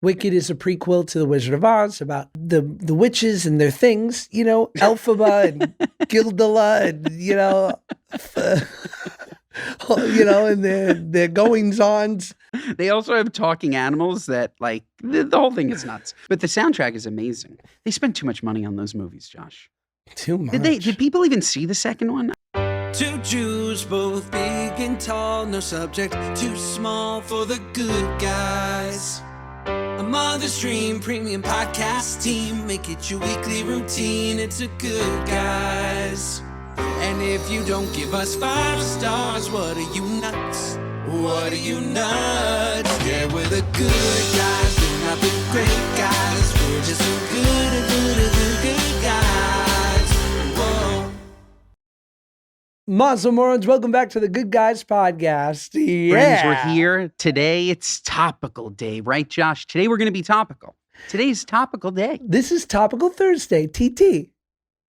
Wicked is a prequel to The Wizard of Oz about the witches and their things, Elphaba and Gildala and, and their goings-ons. They also have talking animals that, like, the whole thing is nuts. But the soundtrack is amazing. They spent too much money on those movies, Josh. Too much. Did people even see the second one? Two Jews, both big and tall, no subject too small for the good guys. A Mother's Dream premium podcast team, make it your weekly routine, it's a Good Guys. And if you don't give us 5 stars, what are you nuts? What are you nuts? Yeah, we're the good guys, we're not the great guys, we're just the good guys. Whoa. Mazel, morons, welcome back to the Good Guys podcast. Yeah. Friends, we're here. Today, it's topical day, right, Josh? Today, we're going to be topical. Today's topical day. This is Topical Thursday, TT.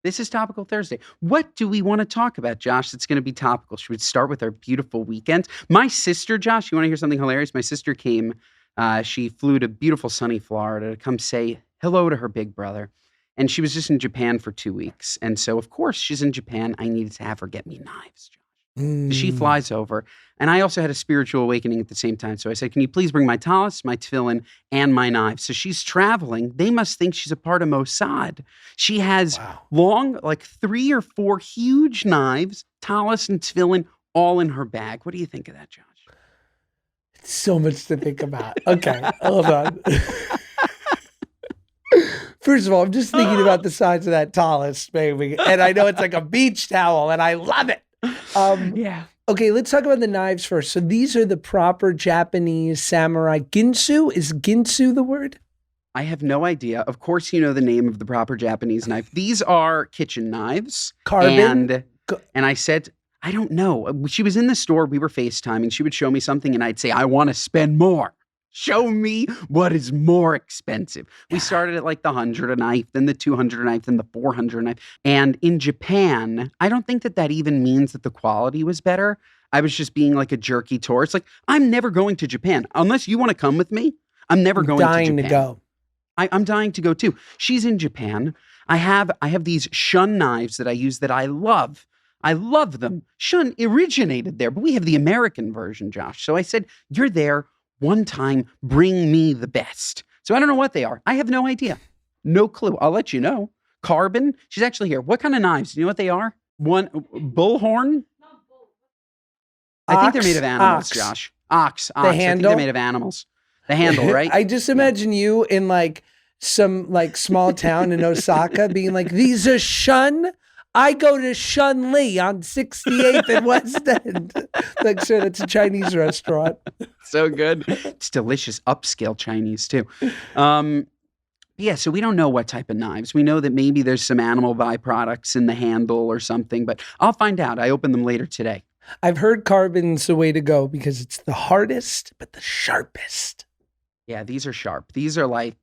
This is Topical Thursday. What do we want to talk about, Josh, that's going to be topical? Should we start with our beautiful weekend? My sister, Josh, you want to hear something hilarious? My sister came, she flew to beautiful sunny Florida to come say hello to her big brother. And she was just in Japan for 2 weeks. And so, of course, she's in Japan. I needed to have her get me knives, Josh. She flies over. And I also had a spiritual awakening at the same time. So I said, can you please bring my talis, my tefillin, and my knives? So she's traveling. They must think she's a part of Mossad. She has long, like 3 or 4 huge knives, talis and tefillin, all in her bag. What do you think of that, Josh? So much to think about. Okay, hold on. First of all, I'm just thinking about the size of that talis, baby. And I know it's like a beach towel, and I love it. Yeah. Okay, let's talk about the knives first. So these are the proper Japanese samurai ginsu. Is ginsu the word? I have no idea. Of course, you know the name of the proper Japanese knife. These are kitchen knives. Carbon? And I said, I don't know. She was in the store. We were FaceTiming. She would show me something, and I'd say, I want to spend more. Show me what is more expensive. We started at like the 100 a knife, then the 200 a knife, then the 400 a knife. And in Japan, I don't think that even means that the quality was better. I was just being like a jerky tourist. Like, I'm never going to Japan. Unless you want to come with me, I'm never going to Japan. Dying to go. I'm dying to go too. She's in Japan. I have these shun knives that I use that I love. I love them. Shun originated there, but we have the American version, Josh. So I said, you're there. One time, bring me the best. So I don't know what they are. I have no idea. No clue. I'll let you know. Carbon. She's actually here. What kind of knives? Do you know what they are? One bullhorn? I think they're made of animals, Josh. Ox. The handle? I think they're made of animals. The handle, right? I just imagine you in like some like small town in Osaka being like, these are shun. I go to Shun Li on 68th and West End. Like, sir, that's a Chinese restaurant. So good. It's delicious upscale Chinese too. Yeah, so we don't know what type of knives. We know that maybe there's some animal byproducts in the handle or something, but I'll find out. I open them later today. I've heard carbon's the way to go because it's the hardest, but the sharpest. Yeah, these are sharp. These are like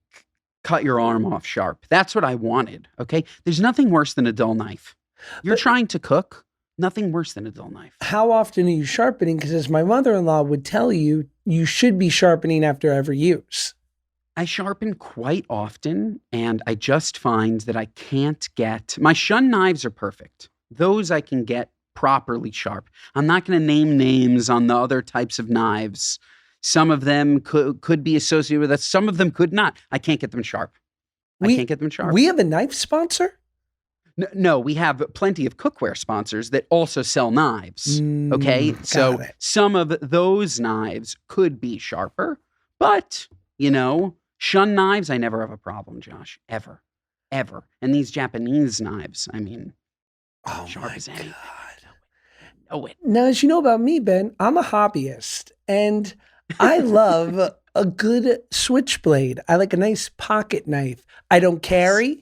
cut your arm off sharp. That's what I wanted, okay? There's nothing worse than a dull knife. You're trying to cook, nothing worse than a dull knife. How often are you sharpening? Because as my mother-in-law would tell you, you should be sharpening after every use. I sharpen quite often, and I just find that I can't get... My shun knives are perfect. Those I can get properly sharp. I'm not going to name names on the other types of knives. Some of them could be associated with us. Some of them could not. I can't get them sharp. I can't get them sharp. We have a knife sponsor? No, we have plenty of cookware sponsors that also sell knives. Okay, so some of those knives could be sharper, but, shun knives, I never have a problem, Josh. Ever. And these Japanese knives, I mean, sharp as anything. Know it. Now, as you know about me, Ben, I'm a hobbyist, and I love a good switchblade. I like a nice pocket knife. I don't carry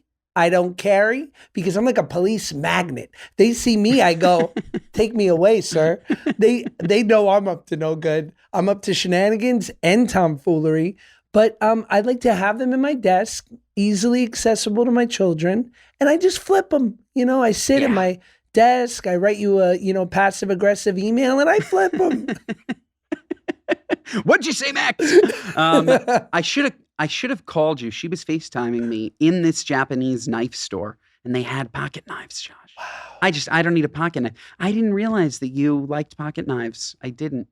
because I'm like a police magnet. They see me, I go, take me away, sir. They know I'm up to no good. I'm up to shenanigans and tomfoolery, but I'd like to have them in my desk, easily accessible to my children, and I just flip them. I sit at my desk, I write you a, passive aggressive email, and I flip them. What'd you say, Max? I should I should have called you. She was FaceTiming me in this Japanese knife store, and they had pocket knives, Josh. Wow. I don't need a pocket knife. I didn't realize that you liked pocket knives. I didn't.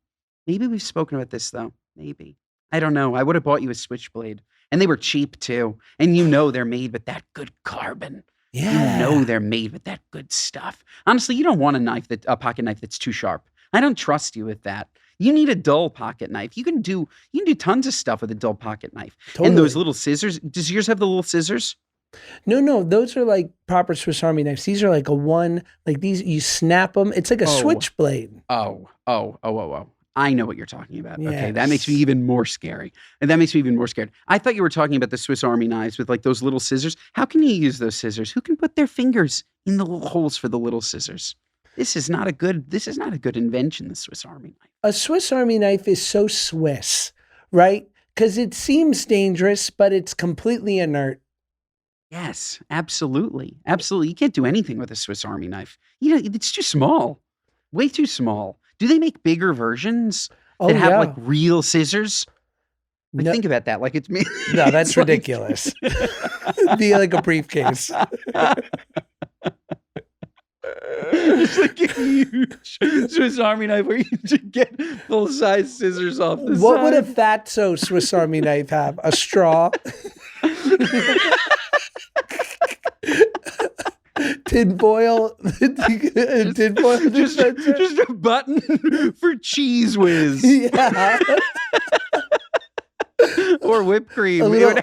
Maybe we've spoken about this, though. Maybe. I don't know. I would have bought you a switchblade. And they were cheap, too. And you know they're made with that good carbon. Yeah. You know they're made with that good stuff. Honestly, you don't want a pocket knife that's too sharp. I don't trust you with that. You need a dull pocket knife. You can do tons of stuff with a dull pocket knife. Totally. And those little scissors. Does yours have the little scissors? No, those are like proper Swiss Army knives. These are like these, you snap them. It's like a switchblade. Oh. I know what you're talking about. Okay, that makes me Yes. even more scary. And that makes me even more scared. I thought you were talking about the Swiss Army knives with like those little scissors. How can you use those scissors? Who can put their fingers in the little holes for the little scissors? This is not a good invention, the Swiss Army knife. A Swiss Army knife is so Swiss, right? Because it seems dangerous, but it's completely inert. Yes, absolutely. Absolutely. You can't do anything with a Swiss Army knife. It's too small. Way too small. Do they make bigger versions that have like real scissors? Like, No, think about that. Like it's me. no, that's It's like- ridiculous. Be like a briefcase. It's like a huge Swiss Army knife where you should get full-size scissors off the side. What would a fatso Swiss Army knife have? A straw? Tinfoil? Tinfoil just dispenser? just a button for cheese whiz Yeah. or whipped cream. A It little-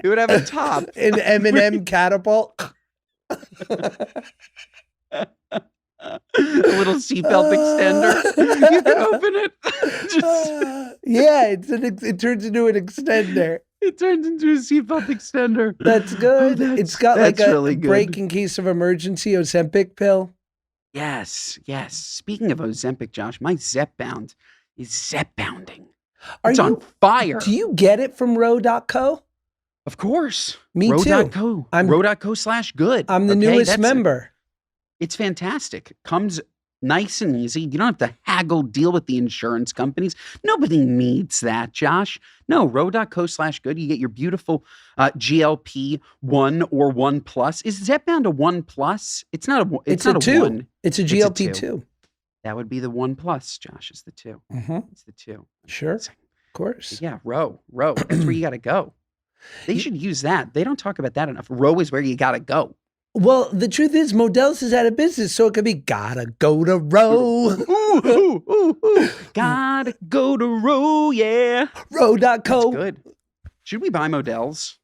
would have a top. An M&M catapult? A little seatbelt extender. You can open it. Yeah, it turns into an extender. It turns into a seatbelt extender. That's good. It's got like that's a really good. break in case of emergency Ozempic pill. Yes. Speaking of Ozempic, Josh, my Zepbound is Zepbounding. Are It's you? on fire. Do you get it from Row.co? Of course. Me too. Row.co. Row.co/good. I'm the Okay, newest that's it. member. It's fantastic. Comes nice and easy. You don't have to haggle, deal with the insurance companies. Nobody needs that, Josh. No, row.co/good. You get your beautiful GLP 1 or 1 plus. Is Zepbound a 1 plus? It's not a. It's not a 2. 1. It's a It's a GLP 2. 2. That would be the 1 plus. Josh is the 2. Mm-hmm. It's the 2. Sure, of Amazing. course. Yeah, row. That's where you got to go. They should use that. They don't talk about that enough. Row is where you got to go. Well, the truth is, Modell's is out of business, so it could be gotta go to Row. Ooh. Gotta go to row, yeah. Row.co. That's good. Should we buy Models?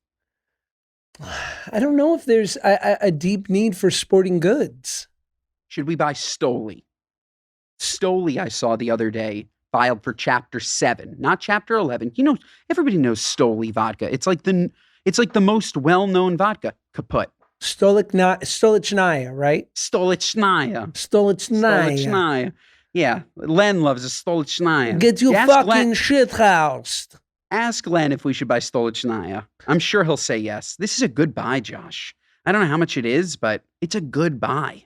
I don't know if there's a deep need for sporting goods. Should we buy Stoli? Stoli, I saw the other day, filed for Chapter 7, not Chapter 11. You know, everybody knows Stoli vodka. It's like the most well-known vodka. Kaput. Stolichnaya, right? Stolichnaya. Stolichnaya. Stolichnaya. Yeah, Len loves a Stolichnaya. Get you Ask fucking Len- shit housed. Ask Len if we should buy Stolichnaya. I'm sure he'll say yes. This is a good buy, Josh. I don't know how much it is, but it's a good buy.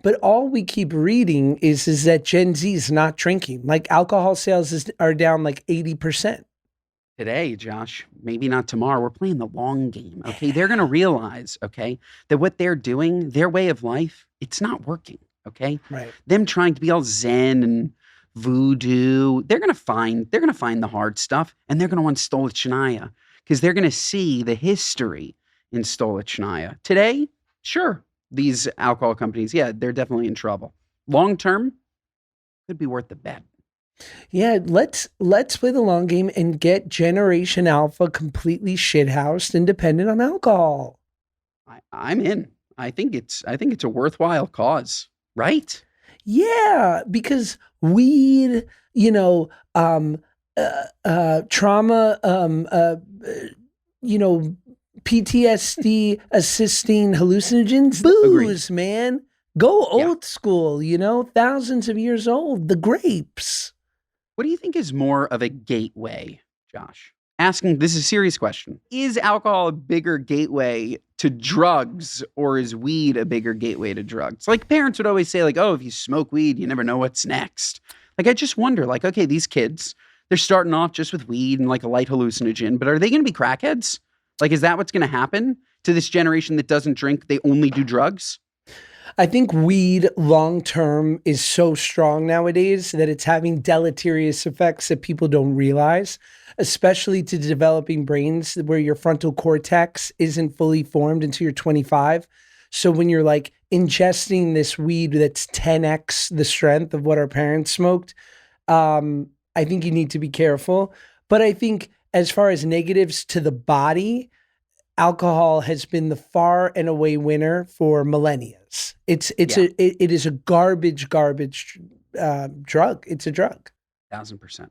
But all we keep reading is that Gen Z is not drinking. Like alcohol sales are down like 80%. Today, Josh, maybe not tomorrow. We're playing the long game, okay? They're going to realize, okay, that what they're doing, their way of life, it's not working, okay? Right. Them trying to be all zen and voodoo, they're going to find the hard stuff, and they're going to want Stolichnaya because they're going to see the history in Stolichnaya. Today, sure, these alcohol companies, yeah, they're definitely in trouble. Long term, could be worth the bet. Yeah, let's play the long game and get Generation Alpha completely shithoused and dependent on alcohol. I'm in. I think it's a worthwhile cause, right? Yeah, because weed, trauma, PTSD assisting hallucinogens, booze, man. Go old school, thousands of years old, the grapes. What do you think is more of a gateway, Josh? Asking, this is a serious question. Is alcohol a bigger gateway to drugs, or is weed a bigger gateway to drugs? Like parents would always say, like, oh, if you smoke weed, you never know what's next. Like, I just wonder, like, okay, these kids, They're starting off just with weed and like a light hallucinogen, but are they going to be crackheads? Like, is that what's going to happen to this generation that doesn't drink? They only do drugs? I think weed long term is so strong nowadays that it's having deleterious effects that people don't realize, especially to developing brains where your frontal cortex isn't fully formed until you're 25. So when you're like ingesting this weed that's 10x the strength of what our parents smoked, I think you need to be careful. But I think as far as negatives to the body, alcohol has been the far and away winner for millennia. It is a garbage drug. It's a drug. 1,000%.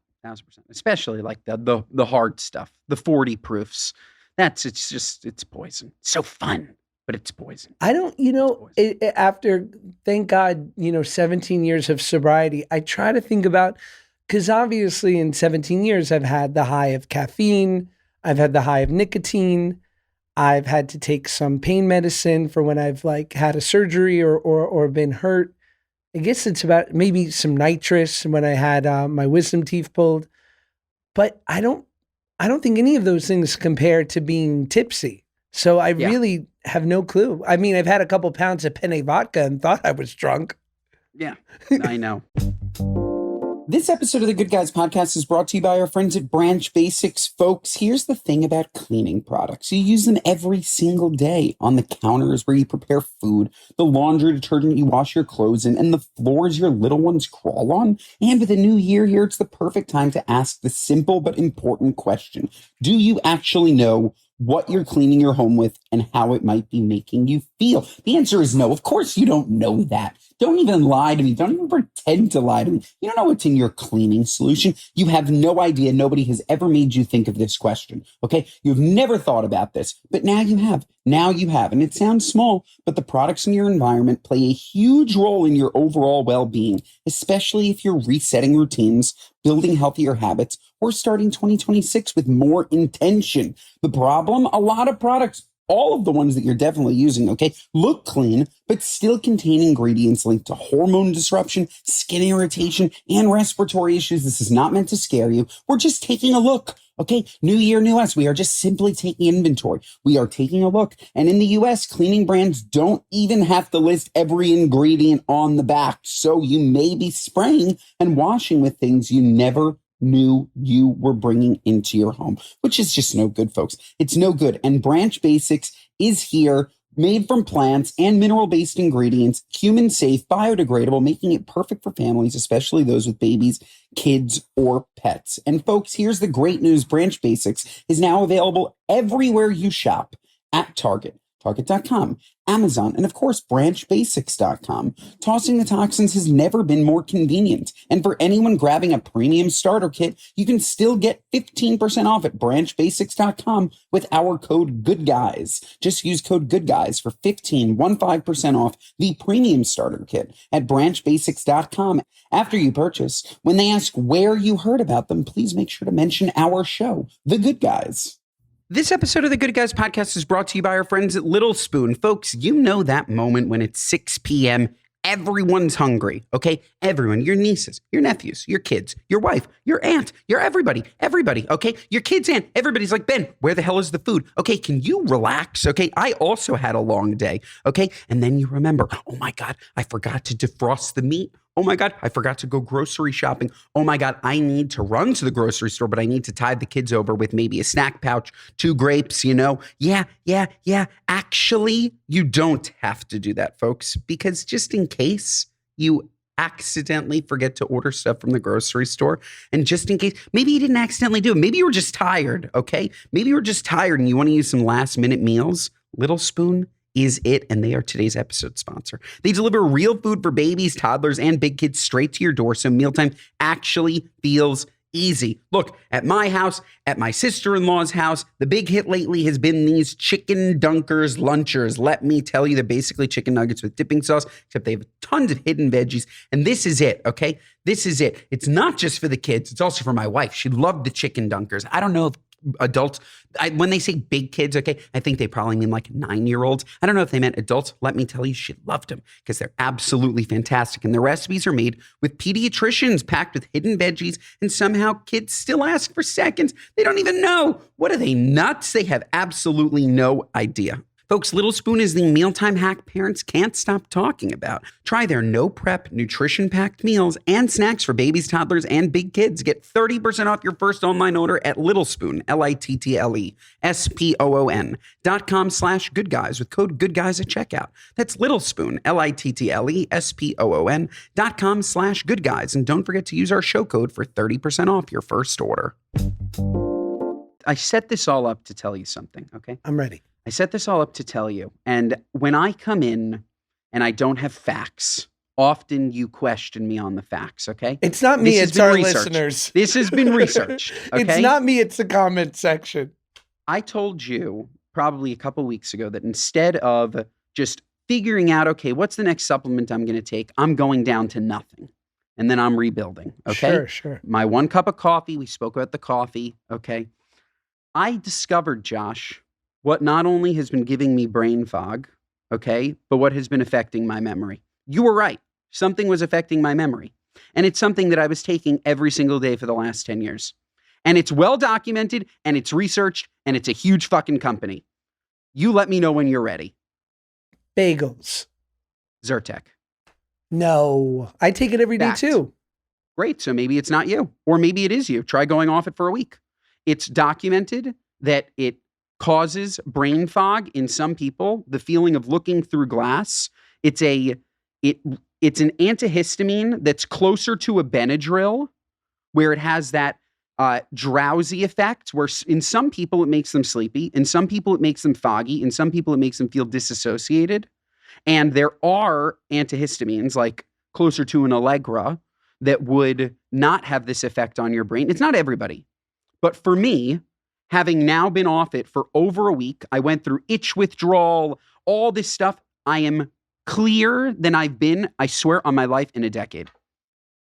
Especially like the hard stuff, the 40 proofs. It's poison. So fun, but it's poison. I don't, after, thank God, 17 years of sobriety, I try to think about, because obviously in 17 years, I've had the high of caffeine. I've had the high of nicotine. I've had to take some pain medicine for when I've like had a surgery or been hurt. I guess it's about maybe some nitrous when I had my wisdom teeth pulled. But I don't think any of those things compare to being tipsy. So I really have no clue. I mean, I've had a couple pounds of penne vodka and thought I was drunk. Yeah, I know. This episode of the Good Guys podcast is brought to you by our friends at Branch Basics. Folks, here's the thing about cleaning products. You use them every single day on the counters where you prepare food, the laundry detergent you wash your clothes in, and the floors your little ones crawl on. And with a new year here, it's the perfect time to ask the simple but important question. Do you actually know what you're cleaning your home with and how it might be making you feel? The answer is no. Of course you don't know that. Don't even lie to me. Don't even pretend to lie to me. You don't know what's in your cleaning solution. You have no idea. Nobody has ever made you think of this question. Okay. You've never thought about this, but now you have. Now you have. And it sounds small, but the products in your environment play a huge role in your overall well-being, especially if you're resetting routines, building healthier habits, or starting 2026 with more intention. The problem, a lot of products, all of the ones that you're definitely using, okay, look clean, but still contain ingredients linked to hormone disruption, skin irritation, and respiratory issues. This is not meant to scare you. We're just taking a look. Okay, new year, new us. We are just simply taking inventory. We are taking a look. And in the US, cleaning brands don't even have to list every ingredient on the back. So you may be spraying and washing with things you never knew you were bringing into your home, which is just no good, folks. It's no good. And Branch Basics is here, made from plants and mineral-based ingredients, human safe, biodegradable, making it perfect for families, especially those with babies, kids, or pets. And folks, here's the great news. Branch Basics is now available everywhere you shop: at Target, Target.com, Amazon, and of course, BranchBasics.com. Tossing the toxins has never been more convenient. And for anyone grabbing a premium starter kit, you can still get 15% off at BranchBasics.com with our code GOODGUYS. Just use code GOODGUYS for 15% off the premium starter kit at BranchBasics.com. After you purchase, when they ask where you heard about them, please make sure to mention our show, The Good Guys. This episode of the Good Guys podcast is brought to you by our friends at Little Spoon. Folks, you know that moment when it's 6 p.m., everyone's hungry, okay? Everyone, your nieces, your nephews, your kids, your wife, your aunt, your everybody, okay? Your kids' aunt, everybody's like, Ben, where the hell is the food? Okay, can you relax, okay? I also had a long day, okay? And then you remember, oh my God, I forgot to defrost the meat. Oh my God, I forgot to go grocery shopping. Oh my God, I need to run to the grocery store, but I need to tide the kids over with maybe a snack pouch, 2 grapes, Yeah. Actually, you don't have to do that, folks, because just in case you accidentally forget to order stuff from the grocery store, and just in case, maybe you didn't accidentally do it. Maybe you were just tired, okay? Maybe you were just tired and you want to use some last minute meals. Little Spoon is it, and they are today's episode sponsor. They deliver real food for babies, toddlers, and big kids straight to your door, so mealtime actually feels easy. Look, at my house, at my sister-in-law's house, the big hit lately has been these chicken dunkers lunchers. Let me tell you, they're basically chicken nuggets with dipping sauce, except they have tons of hidden veggies, and this is it, okay? This is it. It's not just for the kids, it's also for my wife. She loved the chicken dunkers. I don't know if adults. When they say big kids, okay, I think they probably mean like 9-year-olds. I don't know if they meant adults. Let me tell you, she loved them because they're absolutely fantastic. And the recipes are made with pediatricians packed with hidden veggies. And somehow kids still ask for seconds. They don't even know. What are they, nuts? They have absolutely no idea. Folks, Little Spoon is the mealtime hack parents can't stop talking about. Try their no-prep, nutrition-packed meals and snacks for babies, toddlers, and big kids. Get 30% off your first online order at Little Spoon, LITTLESPOON.com/goodguys with code goodguys at checkout. That's Little Spoon, LITTLESPOON.com/goodguys. And don't forget to use our show code for 30% off your first order. I set this all up to tell you something, okay? I'm ready. I set this all up to tell you. And when I come in and I don't have facts, often you question me on the facts, okay? It's not me, it's our listeners. This has been researched, okay? It's not me, it's the comment section. I told you probably a couple weeks ago that instead of just figuring out, okay, what's the next supplement I'm going to take, I'm going down to nothing. And then I'm rebuilding, okay? Sure. My 1 cup of coffee, we spoke about the coffee, okay? I discovered, Josh, what not only has been giving me brain fog, okay, but what has been affecting my memory. You were right. Something was affecting my memory. And it's something that I was taking every single day for the last 10 years. And it's well documented, and it's researched, and it's a huge fucking company. You let me know when you're ready. Bagels. Zyrtec. No, I take it every day Fact. too. Great, so maybe it's not you. Or maybe it is you. Try going off it for a week. It's documented that it causes brain fog in some people, the feeling of looking through glass. It's an antihistamine that's closer to a Benadryl, where it has that drowsy effect, where in some people it makes them sleepy, in some people it makes them foggy, in some people it makes them feel disassociated. And there are antihistamines, like closer to an Allegra, that would not have this effect on your brain. It's not everybody. But for me, having now been off it for over a week, I went through itch withdrawal, all this stuff. I am clearer than I've been, I swear, on my life in a decade.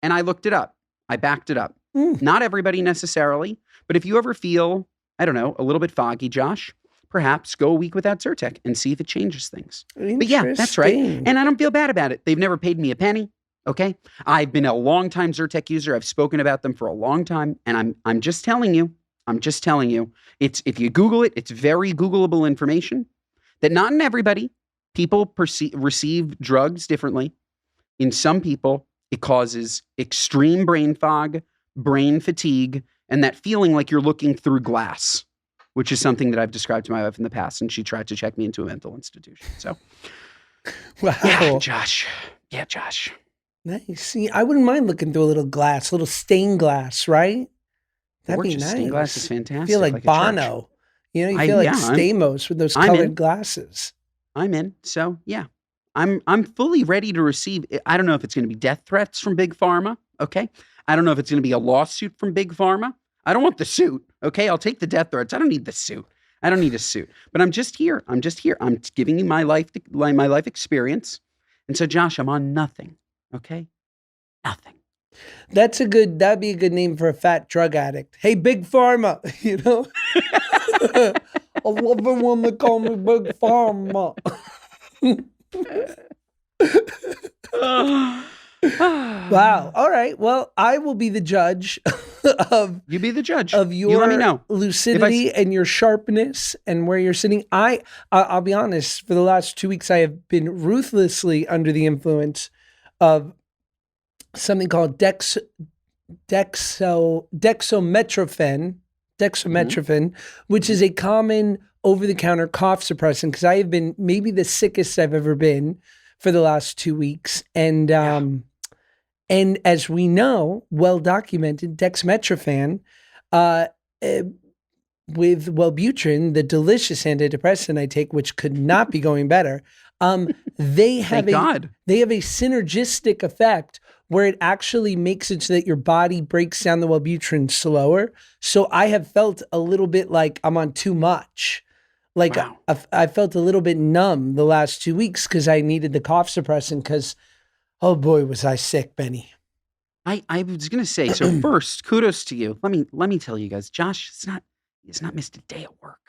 And I looked it up. I backed it up. Not everybody necessarily, but if you ever feel, I don't know, a little bit foggy, Josh, perhaps go a week without Zyrtec and see if it changes things. But yeah, that's right. And I don't feel bad about it. They've never paid me a penny. Okay. I've been a long-time Zyrtec user. I've spoken about them for a long time. And I'm just telling you, it's, if you Google it, it's very Googleable information that not in everybody, people receive drugs differently. In some people, it causes extreme brain fog, brain fatigue, and that feeling like you're looking through glass, which is something that I've described to my wife in the past, and she tried to check me into a mental institution. So, wow. Yeah, Josh. Nice. See, I wouldn't mind looking through a little glass, a little stained glass, right? That'd be nice. Stained glass is fantastic. I feel like Bono. You know, you feel like Stamos with those colored glasses. I'm in. So yeah, I'm fully ready to receive. I don't know if it's going to be death threats from Big Pharma. Okay. I don't know if it's going to be a lawsuit from Big Pharma. I don't want the suit. Okay. I'll take the death threats. I don't need the suit. I don't need a suit, but I'm just here. I'm giving you my life experience. And so Josh, I'm on nothing. Okay. Nothing. That'd be a good name for a fat drug addict. Hey, Big Pharma, you know? I love it when they call me Big Pharma. Wow. All right. Well, I will be the judge of you be the judge of your you let me know. Lucidity and your sharpness and where you're sitting. I'll be honest, for the last 2 weeks, I have been ruthlessly under the influence of something called dextromethorphan, which is a common over-the-counter cough suppressant, because I have been maybe the sickest I've ever been for the last 2 weeks. And as we know, well documented, dextromethorphan with Wellbutrin, the delicious antidepressant I take, which could not be going better, they have a synergistic effect where it actually makes it so that your body breaks down the Wellbutrin slower. So I have felt a little bit like I'm on too much. Like wow. I felt a little bit numb the last 2 weeks because I needed the cough suppressant because, oh boy, was I sick, Benny. I was going to say, so first, kudos to you. Let me tell you guys, Josh, He has not missed a day at work.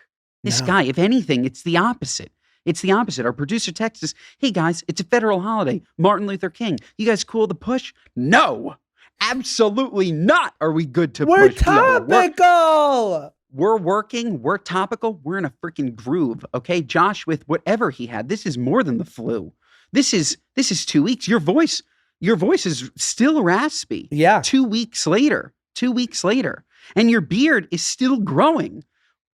This No. guy, if anything, it's the opposite. It's the opposite. Our producer texts us, hey guys, it's a federal holiday. Martin Luther King. You guys cool to push? No, absolutely not. Are we good to We're push? We have a work- topical. We're working. We're topical. We're in a freaking groove. Okay. Josh, with whatever he had, this is more than the flu. This is 2 weeks. Your voice is still raspy. Yeah. 2 weeks later. And your beard is still growing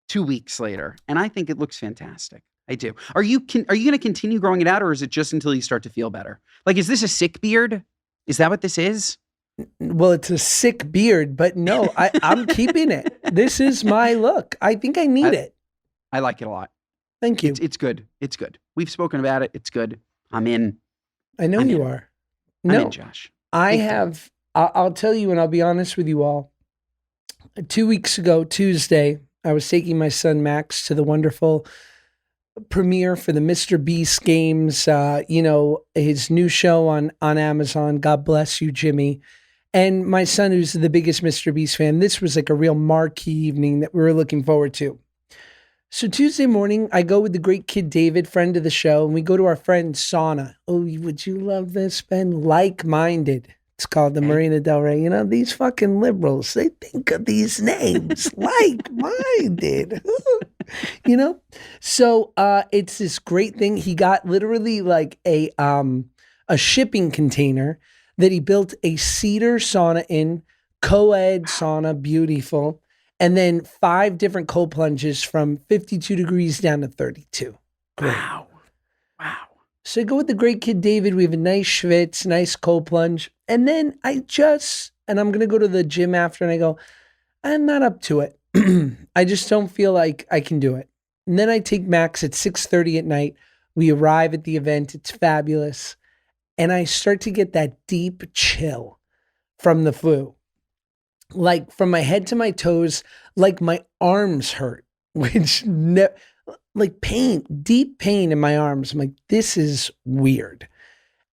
2 weeks later. And I think it looks fantastic. I do. Are you going to continue growing it out, or is it just until you start to feel better? Like, is this a sick beard? Is that what this is? Well, it's a sick beard, but no, I'm keeping it. This is my look. I think I need it. I like it a lot. Thank you. It's good. It's good. We've spoken about it. It's good. I'm in. I know you are. I'm No, in, Josh. I'll tell you, and I'll be honest with you all. 2 weeks ago, Tuesday, I was taking my son Max to the wonderful premiere for the MrBeast games, his new show on Amazon. God bless you, Jimmy. And my son, who's the biggest MrBeast fan, this was like a real marquee evening that we were looking forward to. So Tuesday morning, I go with the great kid David, friend of the show, and we go to our friend's sauna. Oh, would you love this, Ben? Like-minded. It's called the Marina Del Rey. You know, these fucking liberals, they think of these names. Like-minded. You know? So it's this great thing. He got literally like a shipping container that he built a cedar sauna in, co-ed sauna, beautiful. And then 5 different cold plunges from 52 degrees down to 32. Great. Wow. So I go with the great kid David. We have a nice schwitz, nice cold plunge. And then I'm going to go to the gym after, and I go, I'm not up to it. I just don't feel like I can do it. And then I take Max at 6:30 at night. We arrive at the event. It's fabulous. And I start to get that deep chill from the flu. Like from my head to my toes, like my arms hurt, like pain, deep pain in my arms. I'm like, this is weird.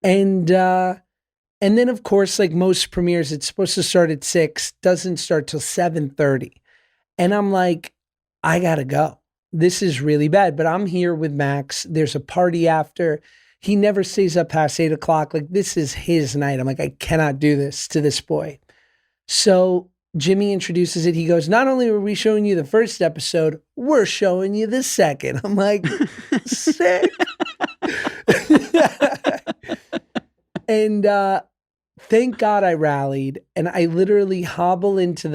And then of course, like most premieres, it's supposed to start at 6, doesn't start till 7:30. And I'm like, I gotta go. This is really bad, but I'm here with Max. There's a party after. He never stays up past 8 o'clock. Like, this is his night. I'm like, I cannot do this to this boy. So Jimmy introduces it. He goes, not only are we showing you the first episode, we're showing you the second. I'm like, sick. And thank God I rallied. And I literally hobble into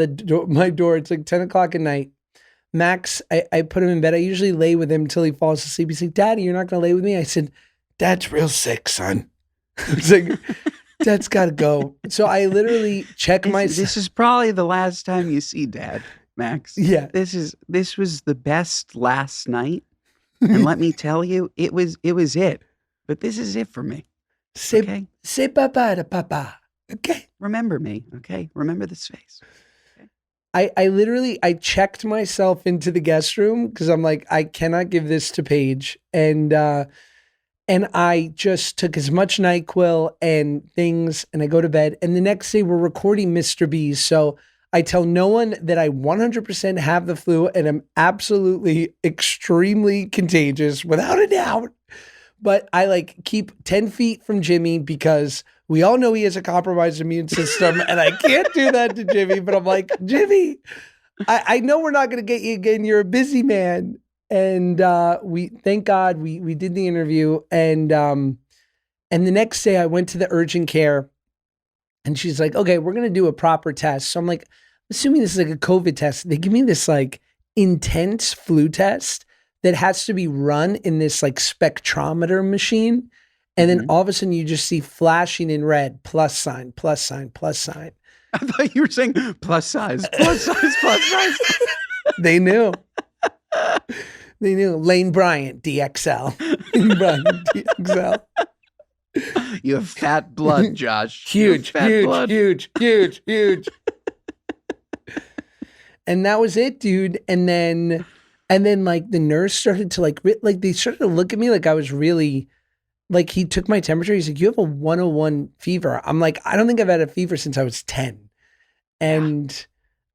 my door. It's like 10 o'clock at night. Max, I put him in bed. I usually lay with him until he falls asleep. He's like, Daddy, you're not going to lay with me? I said, Dad's real sick, son. I was like, Dad's got to go. So I literally check This is probably the last time you see Dad, Max. Yeah. This was the best last night. And let me tell you, it was it. But this is it for me. Okay? Say papa to papa. Okay. Remember me. Okay. Remember this face. I literally checked myself into the guest room because I'm like, I cannot give this to Paige. And I just took as much NyQuil and things, and I go to bed. And the next day we're recording MrBeast. So I tell no one that I 100% have the flu and I'm absolutely extremely contagious without a doubt. But I like keep 10 feet from Jimmy because we all know he has a compromised immune system and I can't do that to Jimmy. But I'm like, Jimmy, I know we're not going to get you again. You're a busy man. And thank God we did the interview. And the next day I went to the urgent care and she's like, okay, we're going to do a proper test. So I'm like, assuming this is like a COVID test, they give me this like intense flu test that has to be run in this like spectrometer machine. And then all of a sudden you just see flashing in red, plus sign, plus sign, plus sign. I thought you were saying plus size, plus size, plus size. They knew. They knew. Lane Bryant, DXL. Lane Bryant, DXL. You have fat blood, Josh. Huge. And that was it, dude. And then like the nurse started to like they started to look at me like I was really, like he took my temperature. He's like, you have a 101 fever. I'm like, I don't think I've had a fever since I was 10. And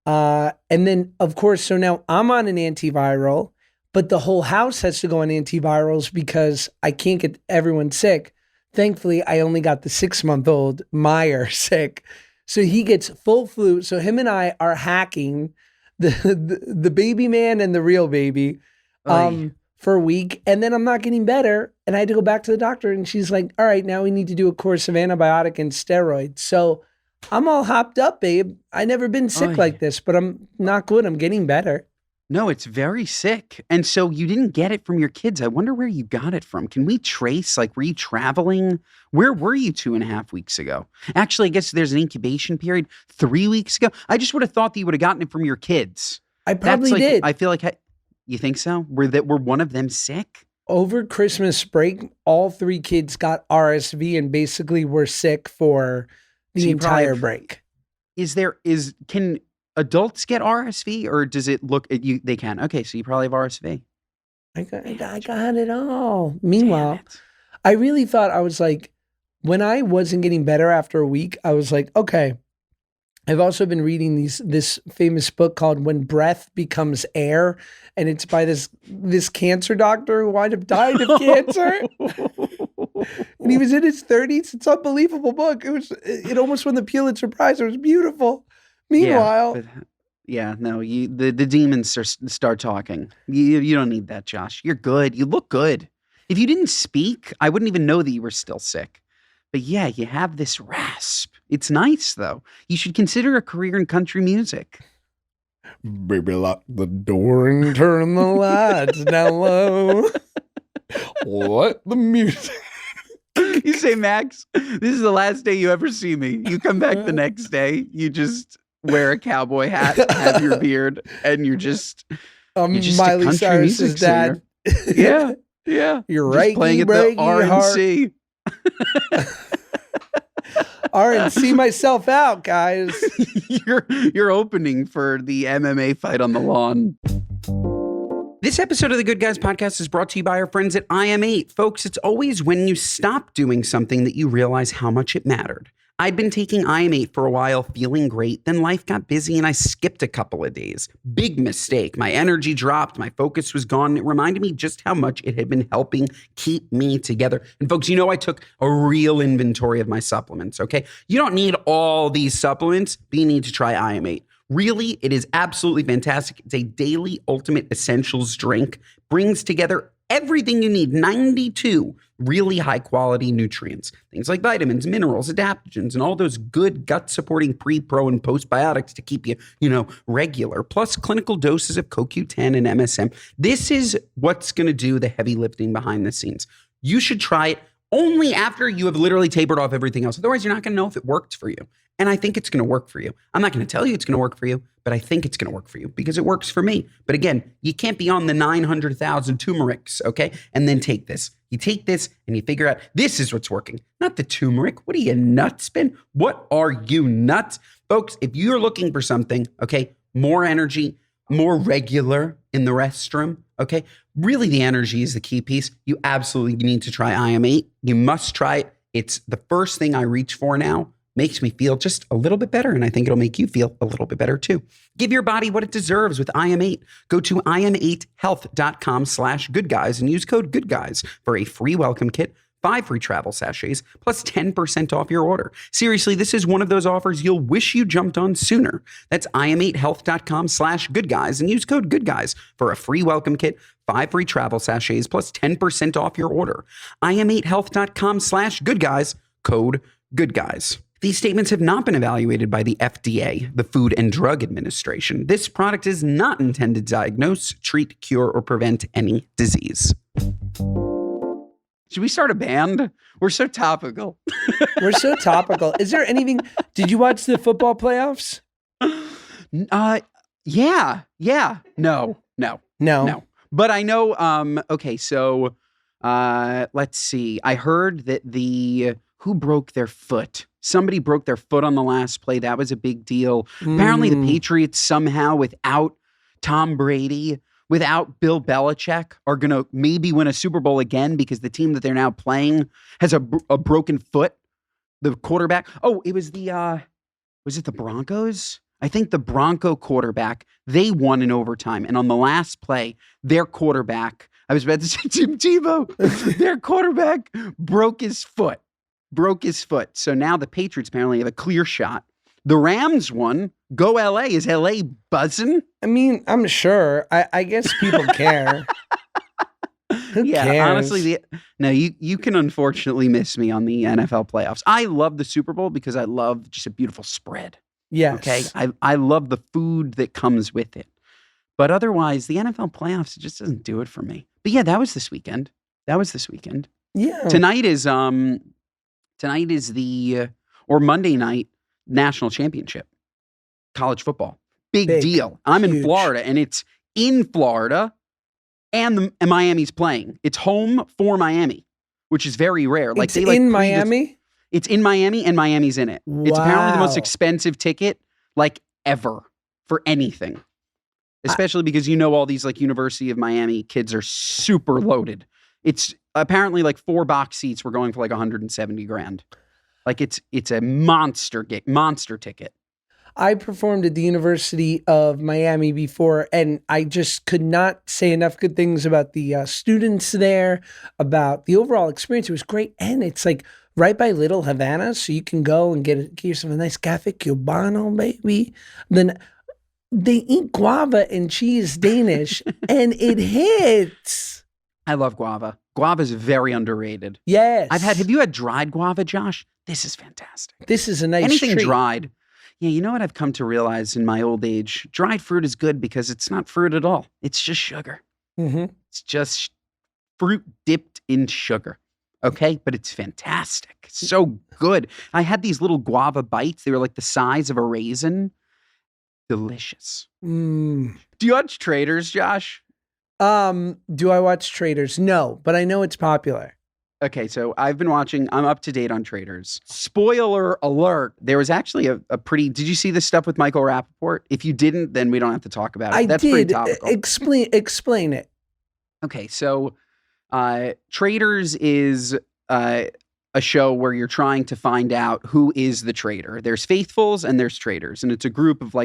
And then, of course, so now I'm on an antiviral, but the whole house has to go on antivirals because I can't get everyone sick. Thankfully, I only got the 6-month-old Meyer sick. So he gets full flu. So him and I are hacking the baby man and the real baby for a week. And then I'm not getting better. And I had to go back to the doctor. And she's like, all right, now we need to do a course of antibiotic and steroids. So I'm all hopped up, babe. I never been sick like this, but I'm not good. I'm getting better. No, it's very sick. And so you didn't get it from your kids. I wonder where you got it from. Can we trace, like, were you traveling? Where were you 2.5 weeks ago? Actually, I guess there's an incubation period 3 weeks ago. I just would have thought that you would have gotten it from your kids. I probably did. I feel like, you think so? Were one of them sick? Over Christmas break, all 3 kids got RSV and basically were sick for the entire break. Can adults get RSV, or does it look at you? They can. Okay, so you probably have RSV. I got it all. Meanwhile, I really thought, I was like, when I wasn't getting better after a week, I was like, okay. I've also been reading this famous book called When Breath Becomes Air, and it's by this cancer doctor who wound up dying of cancer. And he was in his 30s. It's an unbelievable book. It almost won the Pulitzer Prize. It was beautiful. Meanwhile, the demons start talking. You don't need that, Josh. You're good. You look good. If you didn't speak, I wouldn't even know that you were still sick. But yeah, you have this rasp. It's nice, though. You should consider a career in country music. Baby, lock the door and turn the lights down low. Let the music. You say, Max, this is the last day you ever see me. You come back the next day, you just wear a cowboy hat, have your beard, and you're just Miley Cyrus's dad. Yeah. You're just right. Playing at the RNC. RNC myself out, guys. You're opening for the MMA fight on the lawn. This episode of the Good Guys podcast is brought to you by our friends at IM8. Folks, it's always when you stop doing something that you realize how much it mattered. I'd been taking IM8 for a while, feeling great. Then life got busy and I skipped a couple of days. Big mistake. My energy dropped. My focus was gone. It reminded me just how much it had been helping keep me together. And folks, you know, I took a real inventory of my supplements, okay? You don't need all these supplements, but you need to try IM8. Really, it is absolutely fantastic. It's a daily ultimate essentials drink. Brings together everything you need, 92 really high quality nutrients. Things like vitamins, minerals, adaptogens, and all those good gut supporting pre, pro, and postbiotics to keep you, regular. Plus clinical doses of CoQ10 and MSM. This is what's going to do the heavy lifting behind the scenes. You should try it only after you have literally tapered off everything else. Otherwise, you're not going to know if it worked for you. And I think it's going to work for you. I'm not going to tell you it's going to work for you, but I think it's going to work for you because it works for me. But again, you can't be on the 900,000 turmerics, okay? And then take this. You take this and you figure out this is what's working, not the turmeric. What are you, nuts, Ben? What are you, nuts? Folks, if you're looking for something, okay, more energy, more regular in the restroom, okay? Really, the energy is the key piece. You absolutely need to try IM8. You must try it. It's the first thing I reach for now. Makes me feel just a little bit better, and I think it'll make you feel a little bit better too. Give your body what it deserves with IM8. Go to im8health.com/goodguys and use code goodguys for a free welcome kit, 5 free travel sachets, plus 10% off your order. Seriously, this is one of those offers you'll wish you jumped on sooner. That's im8health.com/goodguys and use code goodguys for a free welcome kit, 5 free travel sachets, plus 10% off your order. im8health.com/goodguys, code goodguys. These statements have not been evaluated by the FDA, the Food and Drug Administration. This product is not intended to diagnose, treat, cure, or prevent any disease. Should we start a band? We're so topical. We're so topical. Is there anything? Did you watch the football playoffs? Yeah. No. But I know, okay, so let's see. I heard that who broke their foot? Somebody broke their foot on the last play. That was a big deal. Apparently the Patriots somehow, without Tom Brady, without Bill Belichick, are going to maybe win a Super Bowl again because the team that they're now playing has a broken foot. The quarterback. Oh, it was was it the Broncos? I think the Bronco quarterback, they won in overtime. And on the last play, their quarterback, I was about to say Tim Tebow, their quarterback broke his foot. So now the Patriots apparently have a clear shot. The Rams won. Go LA. Is LA buzzing? I mean, I'm sure. I guess people care. Who cares? Honestly, you can unfortunately miss me on the NFL playoffs. I love the Super Bowl because I love just a beautiful spread. Yes. Okay. I love the food that comes with it. But otherwise, the NFL playoffs, it just doesn't do it for me. But yeah, that was this weekend. Yeah. Tonight is Monday night national championship, college football. Big deal. I'm in Florida, and it's in Florida, and Miami's playing. It's home for Miami, which is very rare. It's in Miami? It's in Miami, and Miami's in it. Wow. It's apparently the most expensive ticket ever for anything. Especially because all these University of Miami kids are super loaded. It's apparently 4 box seats were going for $170,000. It's a monster ticket. I performed at the University of Miami before, and I just could not say enough good things about the students there, about the overall experience. It was great, and it's right by Little Havana, so you can go and get yourself a nice cafe cubano, baby. Then they eat guava and cheese Danish, and it hits. I love guava. Guava is very underrated. Yes. Have you had dried guava, Josh? This is fantastic. This is a nice Anything treat. dried. Yeah, you know what I've come to realize in my old age? Dried fruit is good because it's not fruit at all. It's just sugar. Mm-hmm. It's just fruit dipped in sugar. Okay? But it's fantastic. It's so good. I had these little guava bites. They were the size of a raisin. Delicious. Mm. Do you watch Traitors, Josh? Do I watch Traitors? No, but I know it's popular. Okay, so I've been watching. I'm up to date on Traitors. Spoiler alert. There was actually a pretty... Did you see this stuff with Michael Rappaport? If you didn't, then we don't have to talk about it. That's pretty topical. Explain it. Okay, so Traitors is a show where you're trying to find out who is the traitor. There's faithfuls and there's traitors. And it's a group of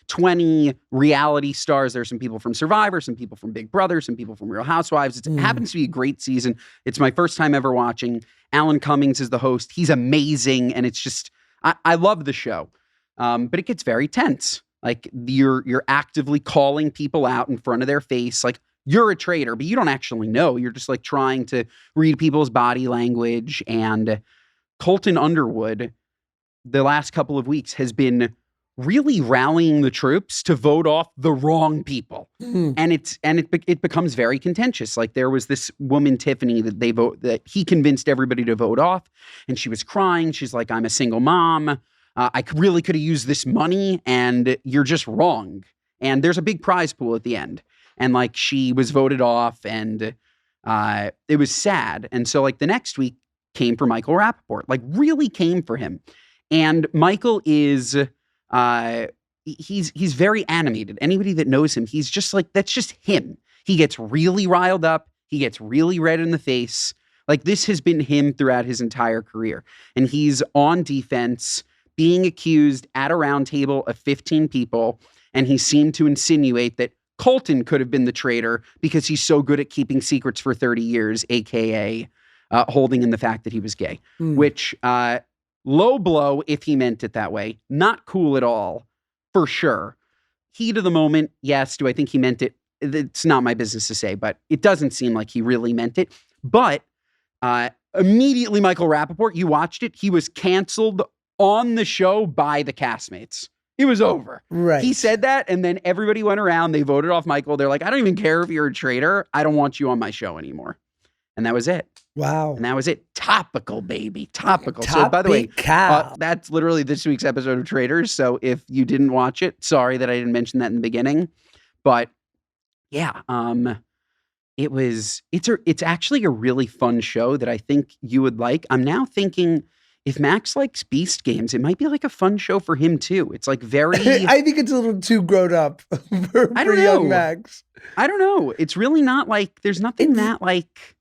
20 reality stars. There's some people from Survivor, some people from Big Brother, some people from Real Housewives. It happens to be a great season. It's my first time ever watching. Alan Cummings is the host. He's amazing. And it's just, I love the show. But it gets very tense. You're actively calling people out in front of their face. You're a traitor, but you don't actually know. You're just trying to read people's body language. And Colton Underwood, the last couple of weeks, has been really rallying the troops to vote off the wrong people. And it becomes very contentious. There was this woman, Tiffany, that he convinced everybody to vote off. And she was crying. She's like, I'm a single mom. I really could have used this money, and you're just wrong. And there's a big prize pool at the end. And she was voted off, and it was sad. And so the next week came for Michael Rappaport, really came for him. And Michael is, he's very animated. Anybody that knows him, he's just that's just him. He gets really riled up. He gets really red in the face. This has been him throughout his entire career. And he's on defense, being accused at a round table of 15 people. And he seemed to insinuate that Colton could have been the traitor because he's so good at keeping secrets for 30 years, a.k.a. Holding in the fact that he was gay, which low blow if he meant it that way. Not cool at all, for sure. Heat of the moment, yes. Do I think he meant it? It's not my business to say, but it doesn't seem like he really meant it. But immediately, Michael Rappaport, you watched it, he was canceled on the show by the castmates. It was over. Right. He said that, and then everybody went around. They voted off Michael. They're like, I don't even care if you're a traitor. I don't want you on my show anymore. And that was it. Wow. And that was it. Topical, baby. Topical. So, by the way, that's literally this week's episode of Traitors. So if you didn't watch it, sorry that I didn't mention that in the beginning. But yeah, it's actually a really fun show that I think you would like. I'm now thinking, if Max likes Beast games, it might be a fun show for him too. It's very... I think it's a little too grown up for young Max. I don't know. It's really not there's nothing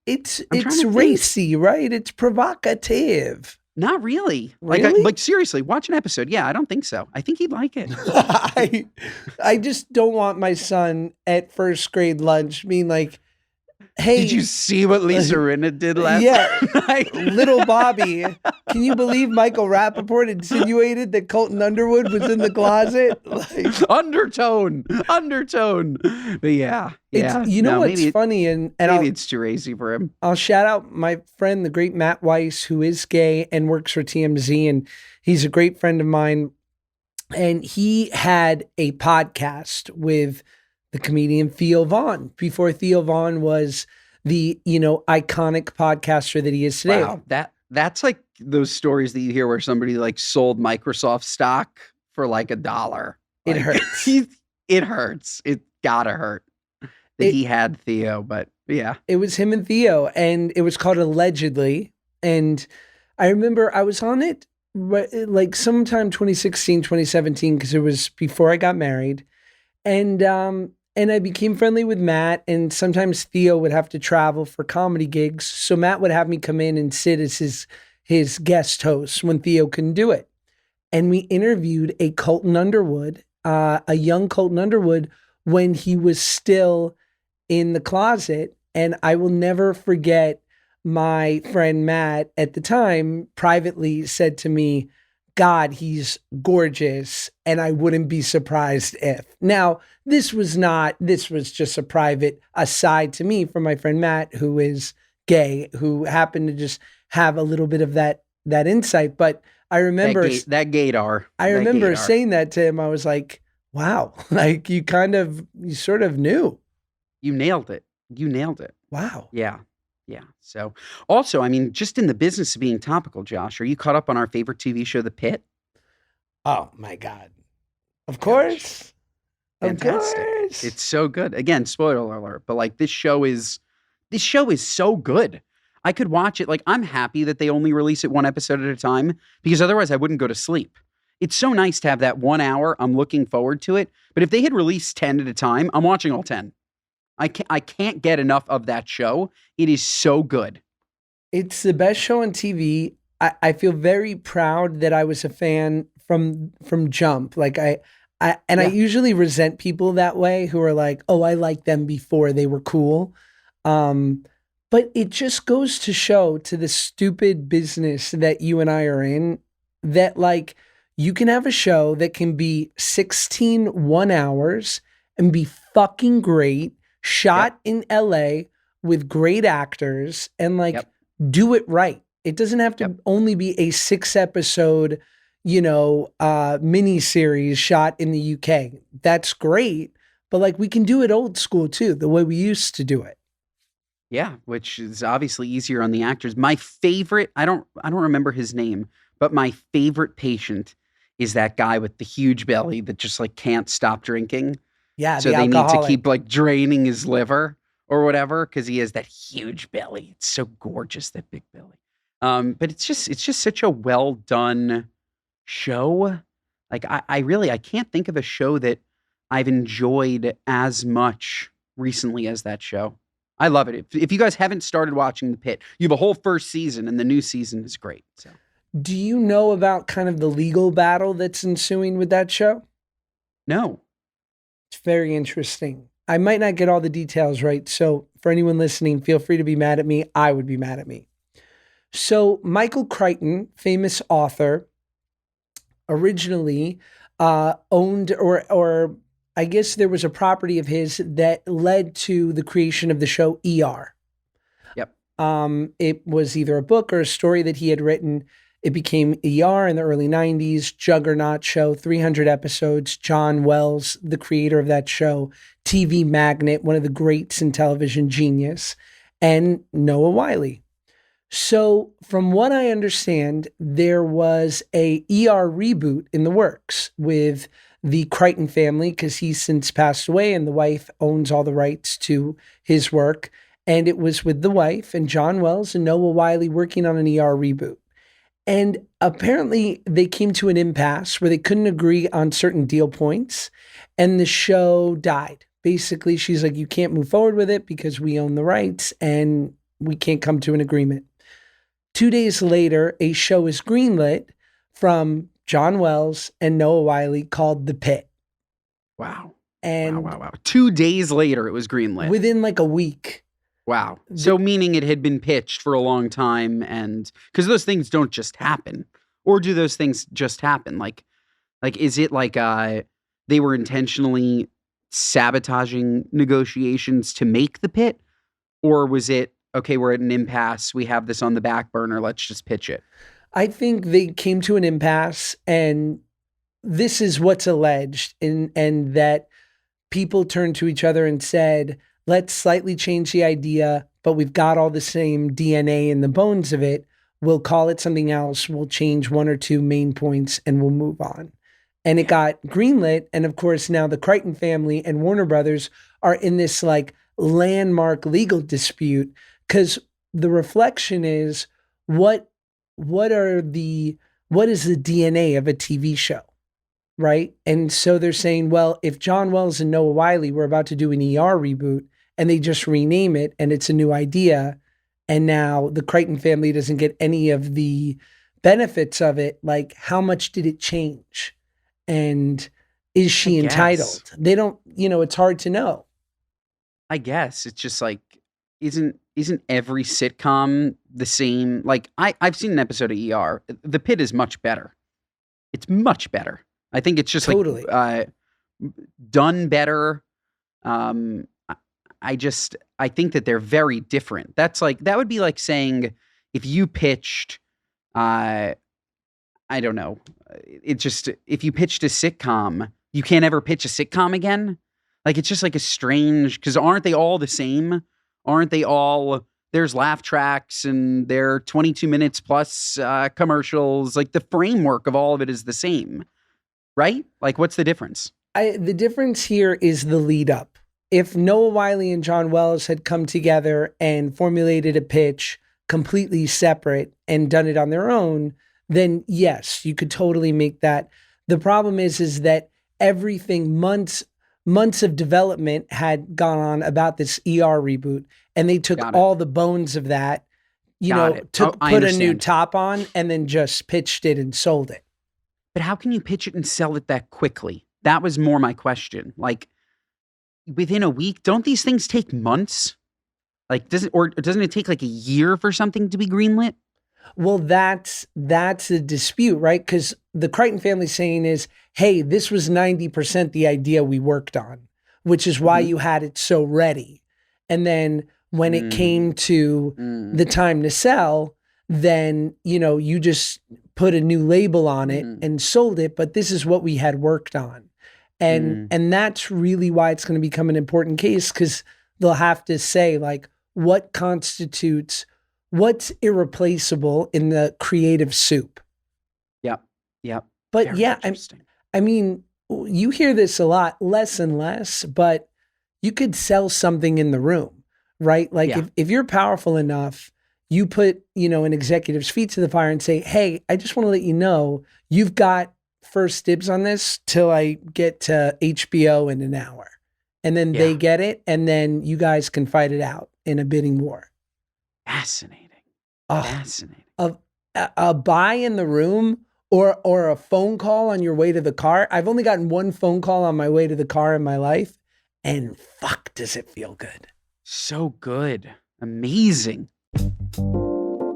It's racy, right? It's provocative. Not really. Really? Like seriously, watch an episode. Yeah, I don't think so. I think he'd like it. I just don't want my son at first grade lunch being like, hey, Did you see what Lisa Rinna did last night? little Bobby, can you believe Michael Rappaport insinuated that Colton Underwood was in the closet? Like, undertone. But yeah. you know what's funny, and maybe it's too racy for him. I'll shout out my friend, the great Matt Weiss, who is gay and works for TMZ, and he's a great friend of mine. And he had a podcast with the comedian Theo Vaughn before Theo Vaughn was the, iconic podcaster that he is today. Wow, that's like those stories that you hear where somebody like sold Microsoft stock for like $1. It Like, hurts. It hurts. It gotta hurt that he had Theo, but yeah. It was him and Theo, and it was called Allegedly. And I remember I was on it like sometime 2016, 2017, because it was before I got married. And I became friendly with Matt, and sometimes Theo would have to travel for comedy gigs. So Matt would have me come in and sit as his guest host when Theo couldn't do it. And we interviewed a Colton Underwood, a young Colton Underwood, when he was still in the closet. And I will never forget my friend Matt at the time privately said to me, God, he's gorgeous, and I wouldn't be surprised if. Now, this was just a private aside to me from my friend Matt, who is gay, who happened to just have a little bit of that insight. But I remember that gaydar. I remember saying that to him. I was like, wow, like you sort of knew. You nailed it. Wow. Yeah. So also, I mean, just in the business of being topical, Josh, are you caught up on our favorite TV show, The Pit? Oh my God. Of course. Fantastic. Of course. It's so good. Again, spoiler alert, but like this show is so good. I could watch it. Like, I'm happy that they only release it one episode at a time, because otherwise I wouldn't go to sleep. It's so nice to have that 1 hour. I'm looking forward to it. But if they had released 10 at a time, I'm watching all 10. I can't get enough of that show. It is so good. It's the best show on TV. I feel very proud that I was a fan from jump. Like I usually resent people that way who are like, oh, I liked them before they were cool. But it just goes to show, to the stupid business that you and I are in, that like you can have a show that can be 16 1 hours and be fucking great, shot in LA with great actors, and like do it right. It doesn't have to only be a 6-episode, mini series shot in the UK. That's great, but like we can do it old school too, the way we used to do it. Yeah, which is obviously easier on the actors. My favorite, I don't remember his name, but my favorite patient is that guy with the huge belly that just like can't stop drinking. Yeah, so they need to keep like draining his liver or whatever, because he has that huge belly. It's so gorgeous, that big belly. But it's just such a well done show. Like I can't think of a show that I've enjoyed as much recently as that show. I love it. If you guys haven't started watching The Pit, you have a whole first season, and the new season is great. So, do you know about kind of the legal battle that's ensuing with that show? No. It's very interesting. I might not get all the details right, so for anyone listening, feel free to be mad at me. I would be mad at me. So Michael Crichton, famous author, originally owned or I guess there was a property of his that led to the creation of the show ER. Yep. It was either a book or a story that he had written. It became ER in the early 90s, juggernaut show, 300 episodes. John Wells, the creator of that show, TV magnate, one of the greats in television, genius, and Noah Wyle. So from what I understand, there was a ER reboot in the works with the Crichton family, because he's since passed away and the wife owns all the rights to his work. And it was with the wife and John Wells and Noah Wyle working on an ER reboot. And apparently they came to an impasse where they couldn't agree on certain deal points, and the show died. Basically, she's like, you can't move forward with it because we own the rights and we can't come to an agreement. 2 days later, a show is greenlit from John Wells and Noah Wyle called The Pit. Wow. And Wow. 2 days later, it was greenlit. within like a week. Wow. So meaning it had been pitched for a long time, and because those things don't just happen, or do those things just happen? Like is it like they were intentionally sabotaging negotiations to make The Pit, or was it okay? We're at an impasse. We have this on the back burner. Let's just pitch it. I think they came to an impasse, and this is what's alleged, and that people turned to each other and said, let's slightly change the idea, but we've got all the same DNA in the bones of it. We'll call it something else. We'll change one or two main points and we'll move on. And it got greenlit. And of course, now the Crichton family and Warner Brothers are in this like landmark legal dispute, because the reflection is what is the DNA of a TV show? Right. And so they're saying, well, if John Wells and Noah Wyle were about to do an ER reboot and they just rename it and it's a new idea, and now the Crichton family doesn't get any of the benefits of it, like how much did it change? And is she entitled? They don't, it's hard to know. I guess it's just like, isn't every sitcom the same? Like I've seen an episode of ER. The Pit is much better. It's much better. I think it's just totally like done better. I think that they're very different. That would be like saying if you pitched, I don't know. If you pitched a sitcom, you can't ever pitch a sitcom again. Like it's just like a strange, because aren't they all the same? Aren't they all? There's laugh tracks and they're 22 minutes plus commercials. Like the framework of all of it is the same. Right? Like, what's the difference? The difference here is the lead up. If Noah Wyle and John Wells had come together and formulated a pitch completely separate and done it on their own, then yes, you could totally make that. The problem is that everything, months of development had gone on about this ER reboot, and they took all the bones of that, put a new top on and then just pitched it and sold it. But how can you pitch it and sell it that quickly? That was more my question. Like within a week, don't these things take months? Like doesn't it take like a year for something to be greenlit? Well, that's a dispute, right? Because the Crichton family saying is, hey, this was 90% the idea we worked on, which is why you had it so ready. And then when it came to the time to sell, then, you just put a new label on it and sold it, but this is what we had worked on. And that's really why it's going to become an important case, because they'll have to say like what's irreplaceable in the creative soup. Yep. But very yeah, I mean, you hear this a lot, less and less, but you could sell something in the room, right? Like if you're powerful enough, you put, an executive's feet to the fire and say, hey, I just want to let you know, you've got first dibs on this till I get to HBO in an hour. And then they get it. And then you guys can fight it out in a bidding war. Fascinating. A buy in the room or a phone call on your way to the car. I've only gotten one phone call on my way to the car in my life. And fuck, does it feel good. So good. Amazing.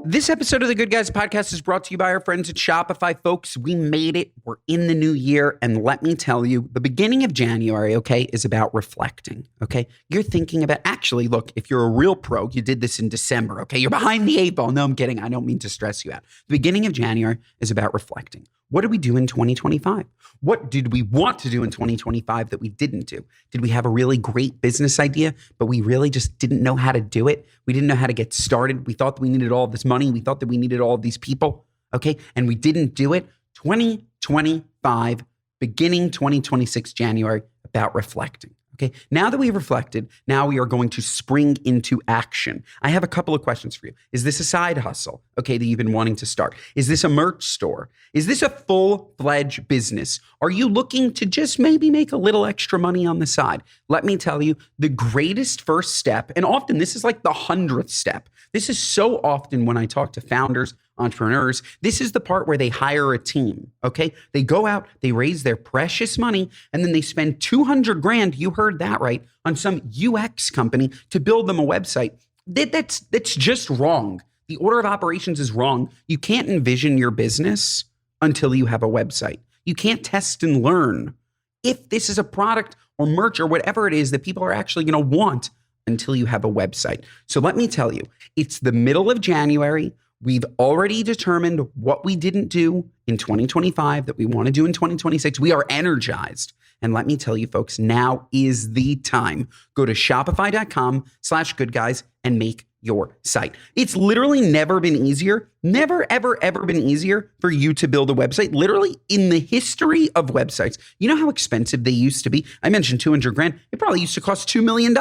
This episode of the Good Guys podcast is brought to you by our friends at Shopify. Folks, we made it. We're in the new year. And let me tell you, the beginning of January, okay, is about reflecting, okay? You're thinking about, actually, look, if you're a real pro, you did this in December, okay? You're behind the 8 ball. No, I'm kidding. I don't mean to stress you out. The beginning of January is about reflecting. What did we do in 2025? What did we want to do in 2025 that we didn't do? Did we have a really great business idea, but we really just didn't know how to do it? We didn't know how to get started. We thought that we needed all this money. We thought that we needed all of these people, okay? And we didn't do it. 2025, beginning 2026 January, about reflecting, Okay, now that we've reflected, now we are going to spring into action. I have a couple of questions for you. Is this a side hustle, okay, that you've been wanting to start? Is this a merch store? Is this a full-fledged business? Are you looking to just maybe make a little extra money on the side? Let me tell you, the greatest first step, and often this is like the 100th step. This is so often when I talk to founders, entrepreneurs, this is the part where they hire a team, okay? They go out, they raise their precious money, and then they spend 200 grand, you heard that right, on some UX company to build them a website. That's just wrong. The order of operations is wrong. You can't envision your business until you have a website. You can't test and learn if this is a product or merch or whatever it is that people are actually going to want until you have a website. So let me tell you, it's the middle of January. We've already determined what we didn't do in 2025 that we want to do in 2026. We are energized. And let me tell you, folks, now is the time. Go to shopify.com/goodguys and make your site. It's literally never been easier, never, ever, ever been easier for you to build a website, literally in the history of websites. You know how expensive they used to be? I mentioned 200 grand. It probably used to cost $2 million.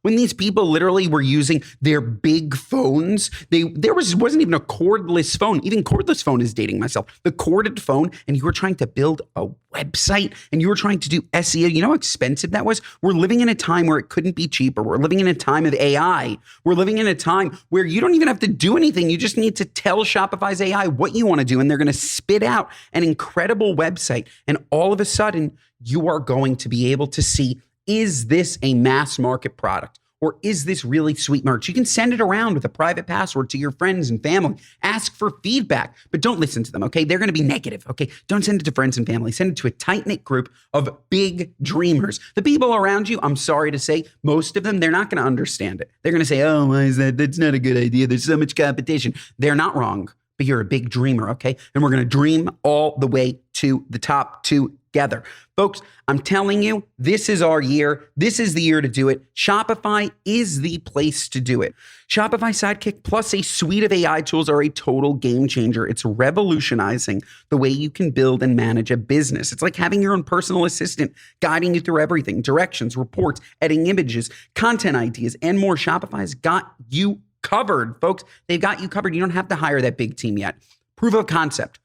When these people literally were using their big phones, there wasn't even a cordless phone. Even cordless phone is dating myself. The corded phone, and you were trying to build a website, and you were trying to do SEO. You know how expensive that was? We're living in a time where it couldn't be cheaper. We're living in a time of AI. We're living in a time where you don't even have to do anything. You just need to tell Shopify's AI what you want to do, and they're going to spit out an incredible website. And all of a sudden, you are going to be able to see, is this a mass market product? Or is this really sweet merch? You can send it around with a private password to your friends and family. Ask for feedback, but don't listen to them, okay? They're going to be negative, okay? Don't send it to friends and family. Send it to a tight-knit group of big dreamers. The people around you, I'm sorry to say, most of them, they're not going to understand it. They're going to say, oh, why is that? That's not a good idea. There's so much competition. They're not wrong, but you're a big dreamer, okay? And we're going to dream all the way to the top together. Folks, I'm telling you, this is our year. This is the year to do it. Shopify is the place to do it. Shopify Sidekick plus a suite of AI tools are a total game changer. It's revolutionizing the way you can build and manage a business. It's like having your own personal assistant guiding you through everything: directions, reports, editing images, content ideas, and more. Shopify's got you covered, folks. They've got you covered. You don't have to hire that big team yet. Proof of concept.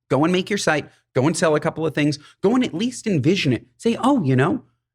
Go and make your site. Go and sell a couple of things. Go and at least envision it. Say, oh,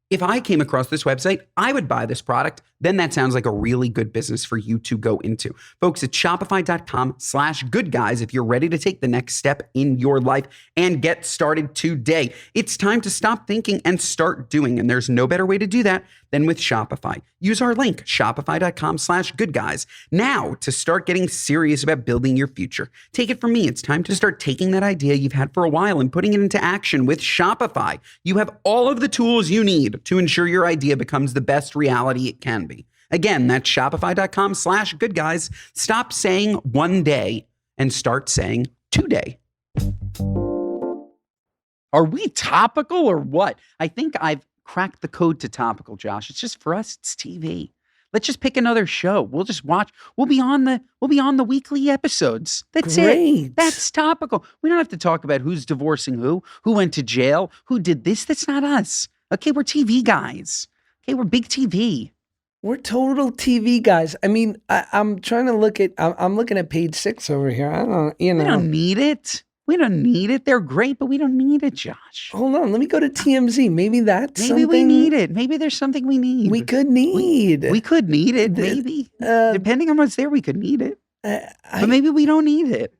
if I came across this website, I would buy this product. Then that sounds like a really good business for you to go into. Folks, it's shopify.com/goodguys if you're ready to take the next step in your life and get started today. It's time to stop thinking and start doing. And there's no better way to do that than with Shopify. Use our link, shopify.com/goodguys, now to start getting serious about building your future. Take it from me. It's time to start taking that idea you've had for a while and putting it into action with Shopify. You have all of the tools you need to ensure your idea becomes the best reality it can be. Again, that's shopify.com/goodguys. Stop saying one day and start saying today. Are we topical or what? I think I've cracked the code to topical, Josh. It's just, for us, it's TV. Let's just pick another show. We'll just watch. We'll be on the weekly episodes. That's it. That's topical. We don't have to talk about who's divorcing who went to jail, who did this. That's not us. Okay, we're TV guys. Okay, we're big TV. We're total TV guys. I mean, I'm trying to look at, I'm looking at page 6 over here. I don't, We don't need it. We don't need it. They're great, but we don't need it, Josh. Hold on. Let me go to TMZ. Maybe that's Maybe something we need it. Maybe there's something we need. we could need. We could need it, maybe. Depending on what's there, we could need it. But maybe we don't need it.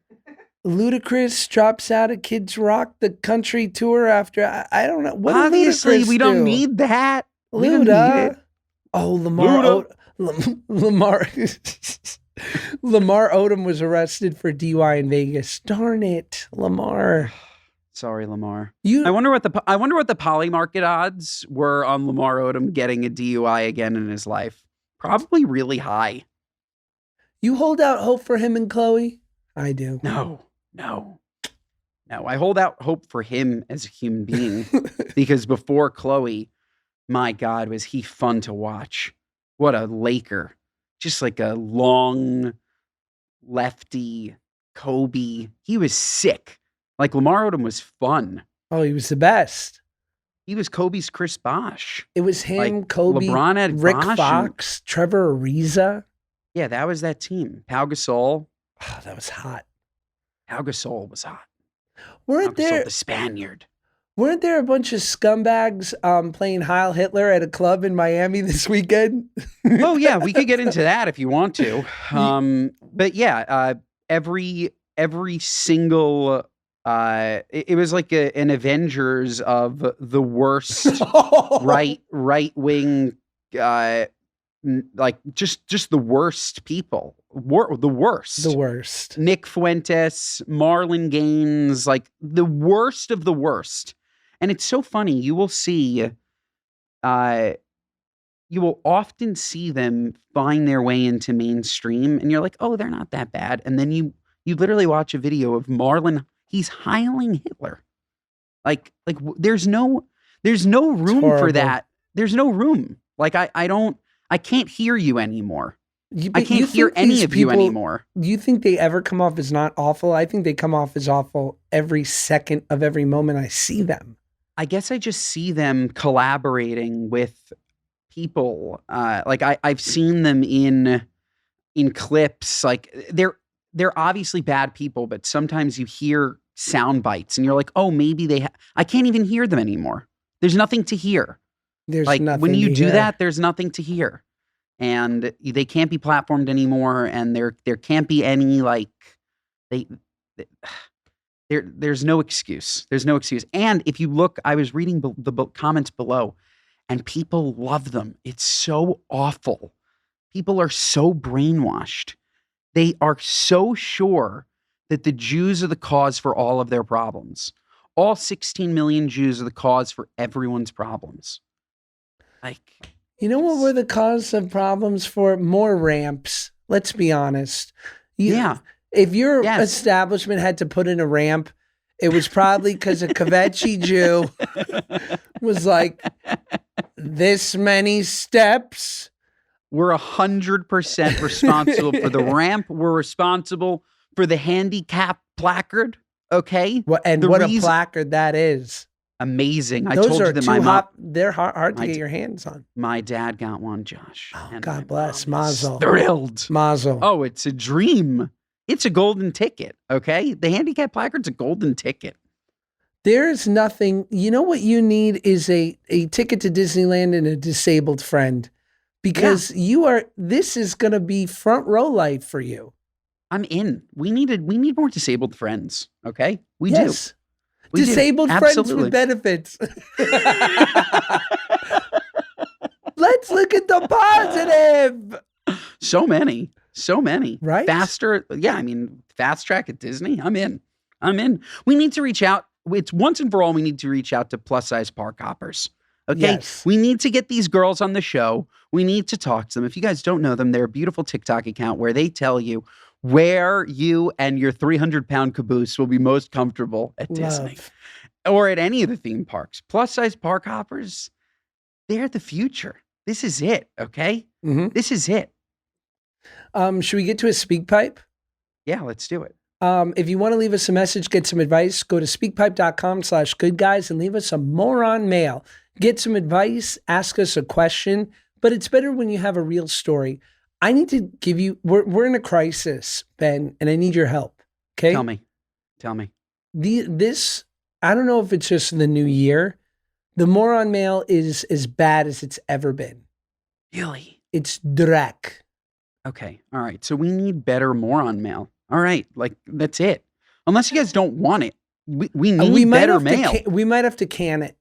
Ludacris drops out of Kids Rock the country tour after, I don't know. What Obviously, did Ludacris we don't do? need that. We don't need Luda. it. Oh, Lamar Odom was arrested for DUI in Vegas. Darn it, Lamar. Sorry, Lamar. You I wonder what the poly market odds were on Lamar Odom getting a DUI again in his life. Probably really high. You hold out hope for him and Chloe? I do. No. I hold out hope for him as a human being because before Chloe, my God, was he fun to watch. What a Laker. Just like a long lefty Kobe. He was sick. Like Lamar Odom was fun. Oh, he was the best. He was Kobe's Chris Bosh. It was him, Like, Kobe, LeBron had Rick Bosh and- Fox, Trevor Ariza. Yeah, that was that team. Pau Gasol. Oh, that was hot. Pau Gasol was hot. Weren't Pau Gasol, there the Spaniard. weren't there a bunch of scumbags playing Heil Hitler at a club in Miami this weekend? Oh yeah, we could get into that if you want to. But yeah, every single it was like an Avengers of the worst right wing, like just the worst people, the worst. The worst. Nick Fuentes, Marlon Gaines, like the worst of the worst. And it's so funny. You will see, you will often see them find their way into mainstream, and you're like, oh, they're not that bad. And then you literally watch a video of Marlon. He's heiling Hitler. Like there's no room for that. There's no room. Like I can't hear you anymore. I can't hear any of you anymore. Do you think they ever come off as not awful? I think they come off as awful every second of every moment I see them. I guess I just see them collaborating with people. Like I've seen them in clips. Like they're obviously bad people, but sometimes you hear sound bites and you're like, oh, maybe I can't even hear them anymore. There's nothing to hear. There's like nothing when you to do hear. that, there's nothing to hear. And they can't be platformed anymore. And there can't be any like there's no excuse. There's no excuse. And if you look, I was reading the comments below, and people love them. It's so awful. People are so brainwashed. They are so sure that the Jews are the cause for all of their problems. All 16 million Jews are the cause for everyone's problems. Like, you know what were the cause of problems for? More ramps. Let's be honest. Yeah. If your establishment had to put in a ramp, it was probably because a Kvetchy Jew was like, this many steps. We're 100% responsible for the ramp. We're responsible for the handicap placard. Okay. What a placard that is. Amazing. I Those told are you that too my mom, hot. They're hard to get your hands on. my dad got one, Josh. Oh, and God my bless. mom is Mazel. Thrilled. Mazel. Oh, it's a dream. It's a golden ticket. Okay. The handicap placard's a golden ticket. There's nothing. You know what you need is a ticket to Disneyland and a disabled friend, because this is going to be front row life for you. I'm in. We need more disabled friends. Okay. We do. We Disabled do. friends Absolutely. with benefits. Let's look at the positive. So many. Right? Faster. Yeah. I mean, fast track at Disney. I'm in. We need to reach out. It's once and for all. We need to reach out to plus size park hoppers. Okay. Yes. We need to get these girls on the show. We need to talk to them. If you guys don't know them, they're a beautiful TikTok account where they tell you where you and your 300-pound caboose will be most comfortable at Disney or at any of the theme parks. Plus size park hoppers, they're the future. This is it. Okay. Mm-hmm. This is it. Should we get to a speak pipe? Yeah, let's do it. If you want to leave us a message, get some advice, go to speakpipe.com/goodguys and leave us a Moron Mail. Get some advice, ask us a question, but it's better when you have a real story. I need to give you, we're in a crisis, Ben, and I need your help. Okay. Tell me. This, I don't know if it's just the new year. The Moron Mail is as bad as it's ever been. Really? It's dreck. Okay. All right. So we need better Moron Mail. All right. Like, that's it. Unless you guys don't want it. We need better mail. We might have to can it.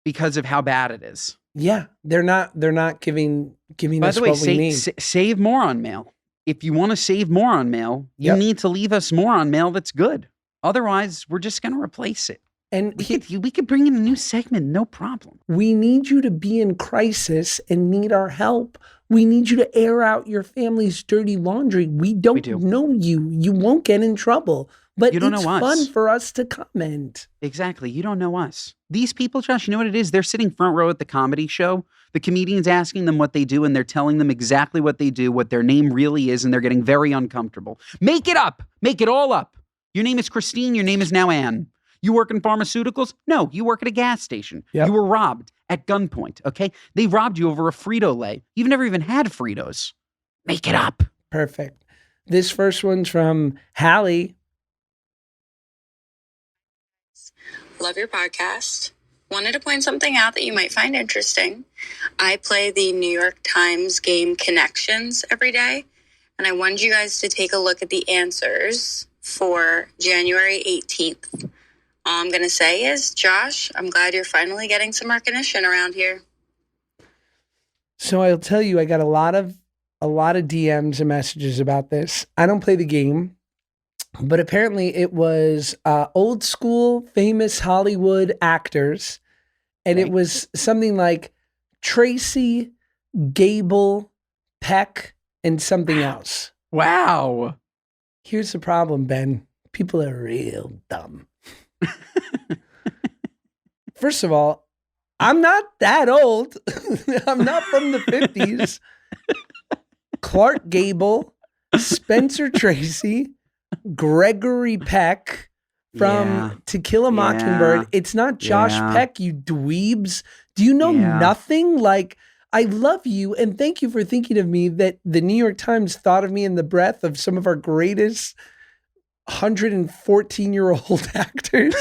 Because of how bad it is. Yeah. They're not giving By us the way, what we need. save Moron Mail. If you want to save Moron Mail, you need to leave us Moron Mail that's good. Otherwise, we're just going to replace it. And we could bring in a new segment, no problem. We need you to be in crisis and need our help. We need you to air out your family's dirty laundry. We don't know you. You won't get in trouble. But you don't it's know us. Fun for us to comment. Exactly. You don't know us. These people, Josh, you know what it is? They're sitting front row at the comedy show. The comedian's asking them what they do, and they're telling them exactly what they do, what their name really is, and they're getting very uncomfortable. Make it up. Make it all up. Your name is Christine. Your name is now Anne. You work in pharmaceuticals? No, you work at a gas station. Yep. You were robbed at gunpoint, okay? They robbed you over a Frito-Lay. You've never even had Fritos. Make it up. Perfect. This first one's from Hallie. Love your podcast. Wanted to point something out that you might find interesting. I play the New York Times game Connections every day, and I wanted you guys to take a look at the answers for January 18th. All I'm going to say is, Josh, I'm glad you're finally getting some recognition around here. So I'll tell you, I got a lot of DMs and messages about this. I don't play the game, but apparently it was old school famous Hollywood actors, and it was something like Tracy, Gable, Peck, and something else. Wow. Here's the problem, Ben. People are real dumb. First of all, I'm not that old. I'm not from the 50s. Clark Gable, Spencer Tracy, Gregory Peck from To Kill a Mockingbird. It's not Josh Peck, you dweebs. Do you know nothing? Like, I love you and thank you for thinking of me that the New York Times thought of me in the breath of some of our greatest 114-year-old actors.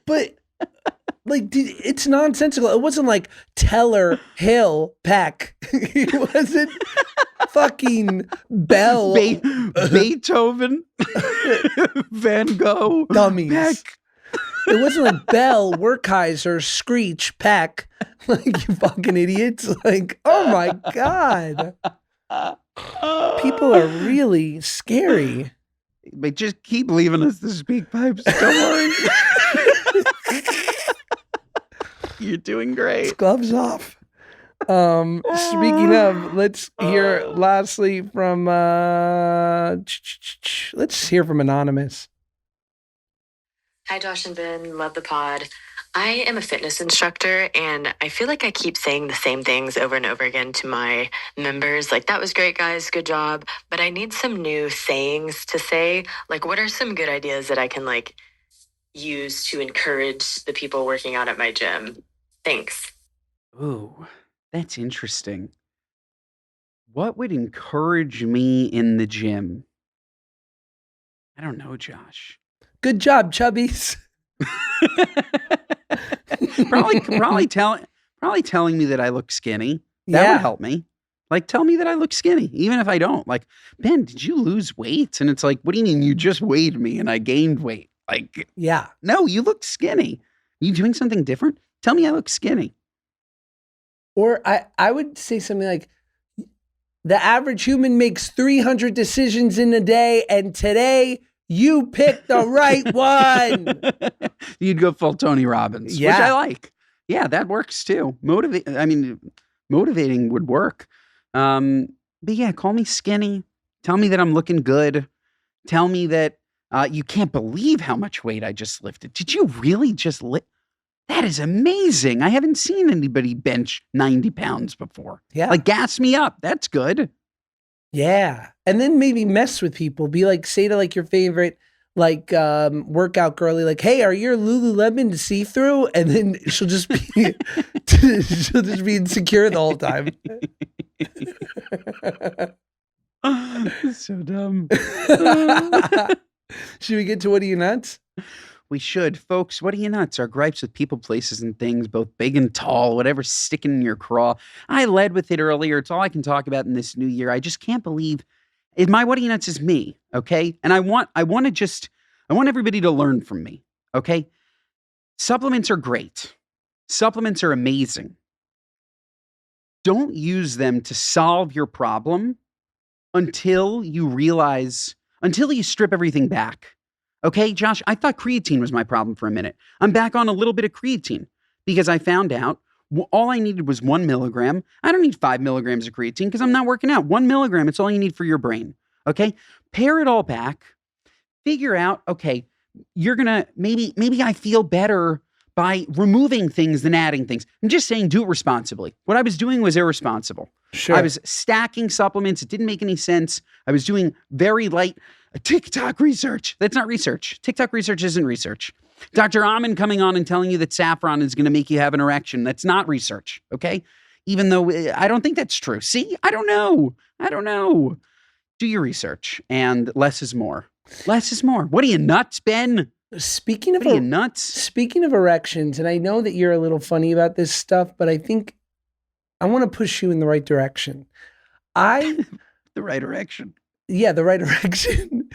But like, it's nonsensical. It wasn't like Teller, Hill, Peck. It wasn't fucking Bell. Beethoven, Van Gogh, Dummies. Peck. It wasn't like Bell, Werkheiser, Screech, Peck. Like, you fucking idiots. Like, oh my God. People are really scary. But just keep leaving us the speak pipes. Don't worry. You're doing great. Gloves off. Speaking of, let's hear lastly from let's hear from Anonymous. Hi, Josh and Ben. Love the pod. I am a fitness instructor, and I feel like I keep saying the same things over and over again to my members. Like, that was great, guys. Good job. But I need some new sayings to say. Like, what are some good ideas that I can, like, use to encourage the people working out at my gym? Thanks. Ooh, that's interesting. What would encourage me in the gym? I don't know, Josh. Good job, chubbies. probably telling me that I look skinny. That would help me. Like, tell me that I look skinny, even if I don't. Like, Ben, did you lose weight? And it's like, what do you mean you just weighed me and I gained weight? Like, no, you look skinny. You doing something different? Tell me I look skinny. Or I would say something like, the average human makes 300 decisions in a day, and today you picked the right one. You'd go full Tony Robbins, which I like. Yeah, that works too. Motivating would work. But yeah, call me skinny. Tell me that I'm looking good. Tell me that you can't believe how much weight I just lifted. Did you really just lift? That is amazing. I haven't seen anybody bench 90 pounds before. Yeah. Like, gas me up. That's good. Yeah. And then maybe mess with people. Be like, say to like your favorite like workout girly, like, hey, are your Lululemon see-through? And then she'll just be insecure the whole time. So dumb. Should we get to What Are You Nuts? We should. Folks, What Are You Nuts? Our gripes with people, places, and things, both big and tall, whatever's sticking in your craw. I led with it earlier. It's all I can talk about in this new year. I just can't believe it. My What Are You Nuts is me, okay? And I want everybody to learn from me, okay? Supplements are great. Supplements are amazing. Don't use them to solve your problem until you strip everything back. Okay, Josh, I thought creatine was my problem for a minute. I'm back on a little bit of creatine because I found out all I needed was 1 milligram. I don't need 5 milligrams of creatine because I'm not working out. 1 milligram, it's all you need for your brain. Okay, pare it all back. Figure out, okay, you're gonna, maybe I feel better by removing things than adding things. I'm just saying, do it responsibly. What I was doing was irresponsible. Sure. I was stacking supplements. It didn't make any sense. I was doing very light TikTok research. That's not research. TikTok research isn't research. Dr. Amin coming on and telling you that saffron is going to make you have an erection. That's not research. Okay. Even though I don't think that's true. See, I don't know. Do your research, and less is more. Less is more. What are you, nuts, Ben? Speaking of What are you, nuts? Speaking of erections, and I know that you're a little funny about this stuff, but I think I want to push you in the right direction. The right direction. Yeah, the right direction.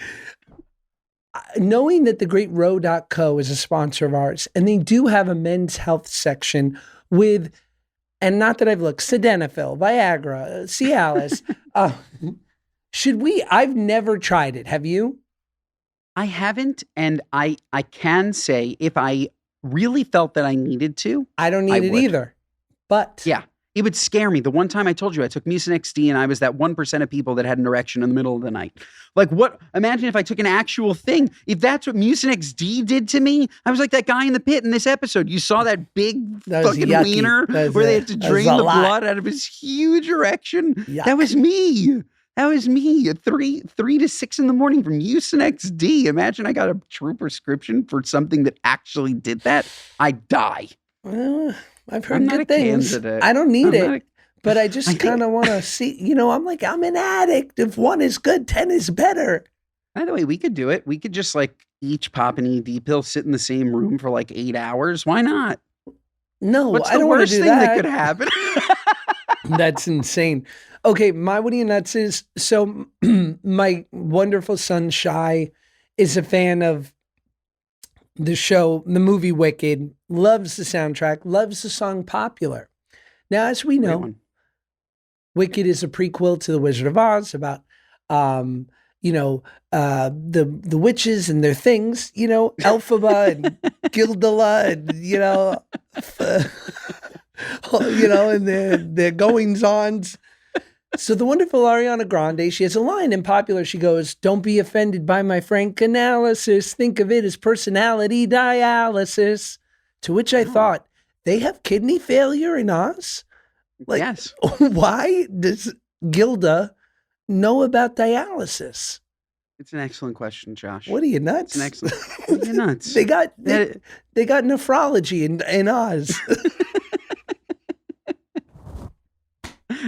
Knowing that the great Row.co is a sponsor of ours, and they do have a men's health section with, and not that I've looked, Sildenafil, Viagra, Cialis. I've never tried it. Have you? I haven't, and I can say if I really felt that I needed to. I don't need it either. But yeah, it would scare me. The one time I told you I took Mucinex D and I was that 1% of people that had an erection in the middle of the night. Like what? Imagine if I took an actual thing. If that's what Mucinex D did to me, I was like that guy in the pit in this episode. You saw that big fucking wiener where they had to drain the blood out of his huge erection. Yuck. That was me. That was me at 3 to 6 in the morning from Mucinex D. Imagine I got a true prescription for something that actually did that. I die. Well, I've heard I'm not good a things. candidate. I don't need it, but I just kind of want to see, I'm an addict. If 1 is good, 10 is better. By the way, we could do it. We could just each pop an ED pill, sit in the same room for 8 hours. Why not? No, What's I don't the want to worst do thing that. that could happen? That's insane. Okay, my What Are You Nuts is, so my wonderful son Shai is a fan of the show, the movie Wicked, loves the soundtrack, loves the song Popular. Now, as we know, Wicked is a prequel to The Wizard of Oz about, the witches and their things, Elphaba and Gildala and, and their goings-ons. So the wonderful Ariana Grande, she has a line in Popular. She goes, "Don't be offended by my frank analysis. Think of it as personality dialysis." To which I thought, they have kidney failure in Oz? Yes. Why does Gilda know about dialysis? It's an excellent question, Josh. What are you, nuts? It's an excellent. What are you, nuts? they got nephrology in Oz.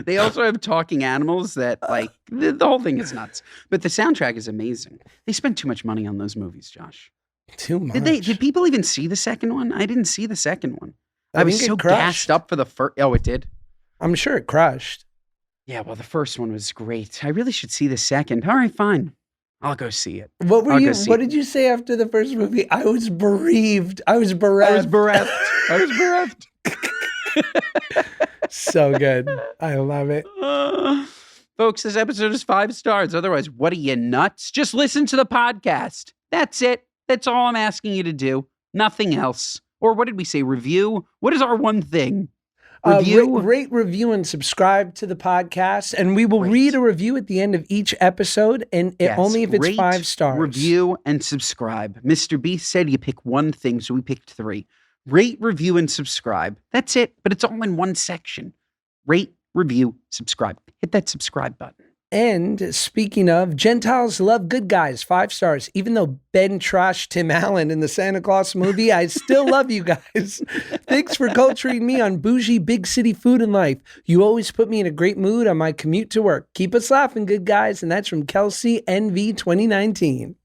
They also have talking animals that the whole thing is nuts. But the soundtrack is amazing. They spent too much money on those movies, Josh. Too much. Did people even see the second one? I didn't see the second one. I was so crushed. gassed up for the first. Oh, it did? I'm sure it crushed. Yeah, well, the first one was great. I really should see the second. All right, fine. I'll go see it. What did you say after the first movie? I was bereaved. I was bereft. So good. I love it. Folks, this episode is 5 stars. Otherwise, what are you, nuts? Just listen to the podcast. That's it. That's all I'm asking you to do. Nothing else. Or what did we say? Review? What is our one thing? Review? Rate, review, and subscribe to the podcast. And we will read a review at the end of each episode. And only if it's 5 stars. Review and subscribe. MrBeast said you pick one thing, so we picked 3. Rate, review, and subscribe. That's it. But it's all in one section. Rate, review, subscribe. Hit that subscribe button. And speaking of, Gentiles love good guys, 5 stars. Even though Ben trashed Tim Allen in the Santa Claus movie, I still love you guys. Thanks for culturing me on bougie big city food and life. You always put me in a great mood on my commute to work. Keep us laughing, good guys. And that's from Kelsey NV 2019.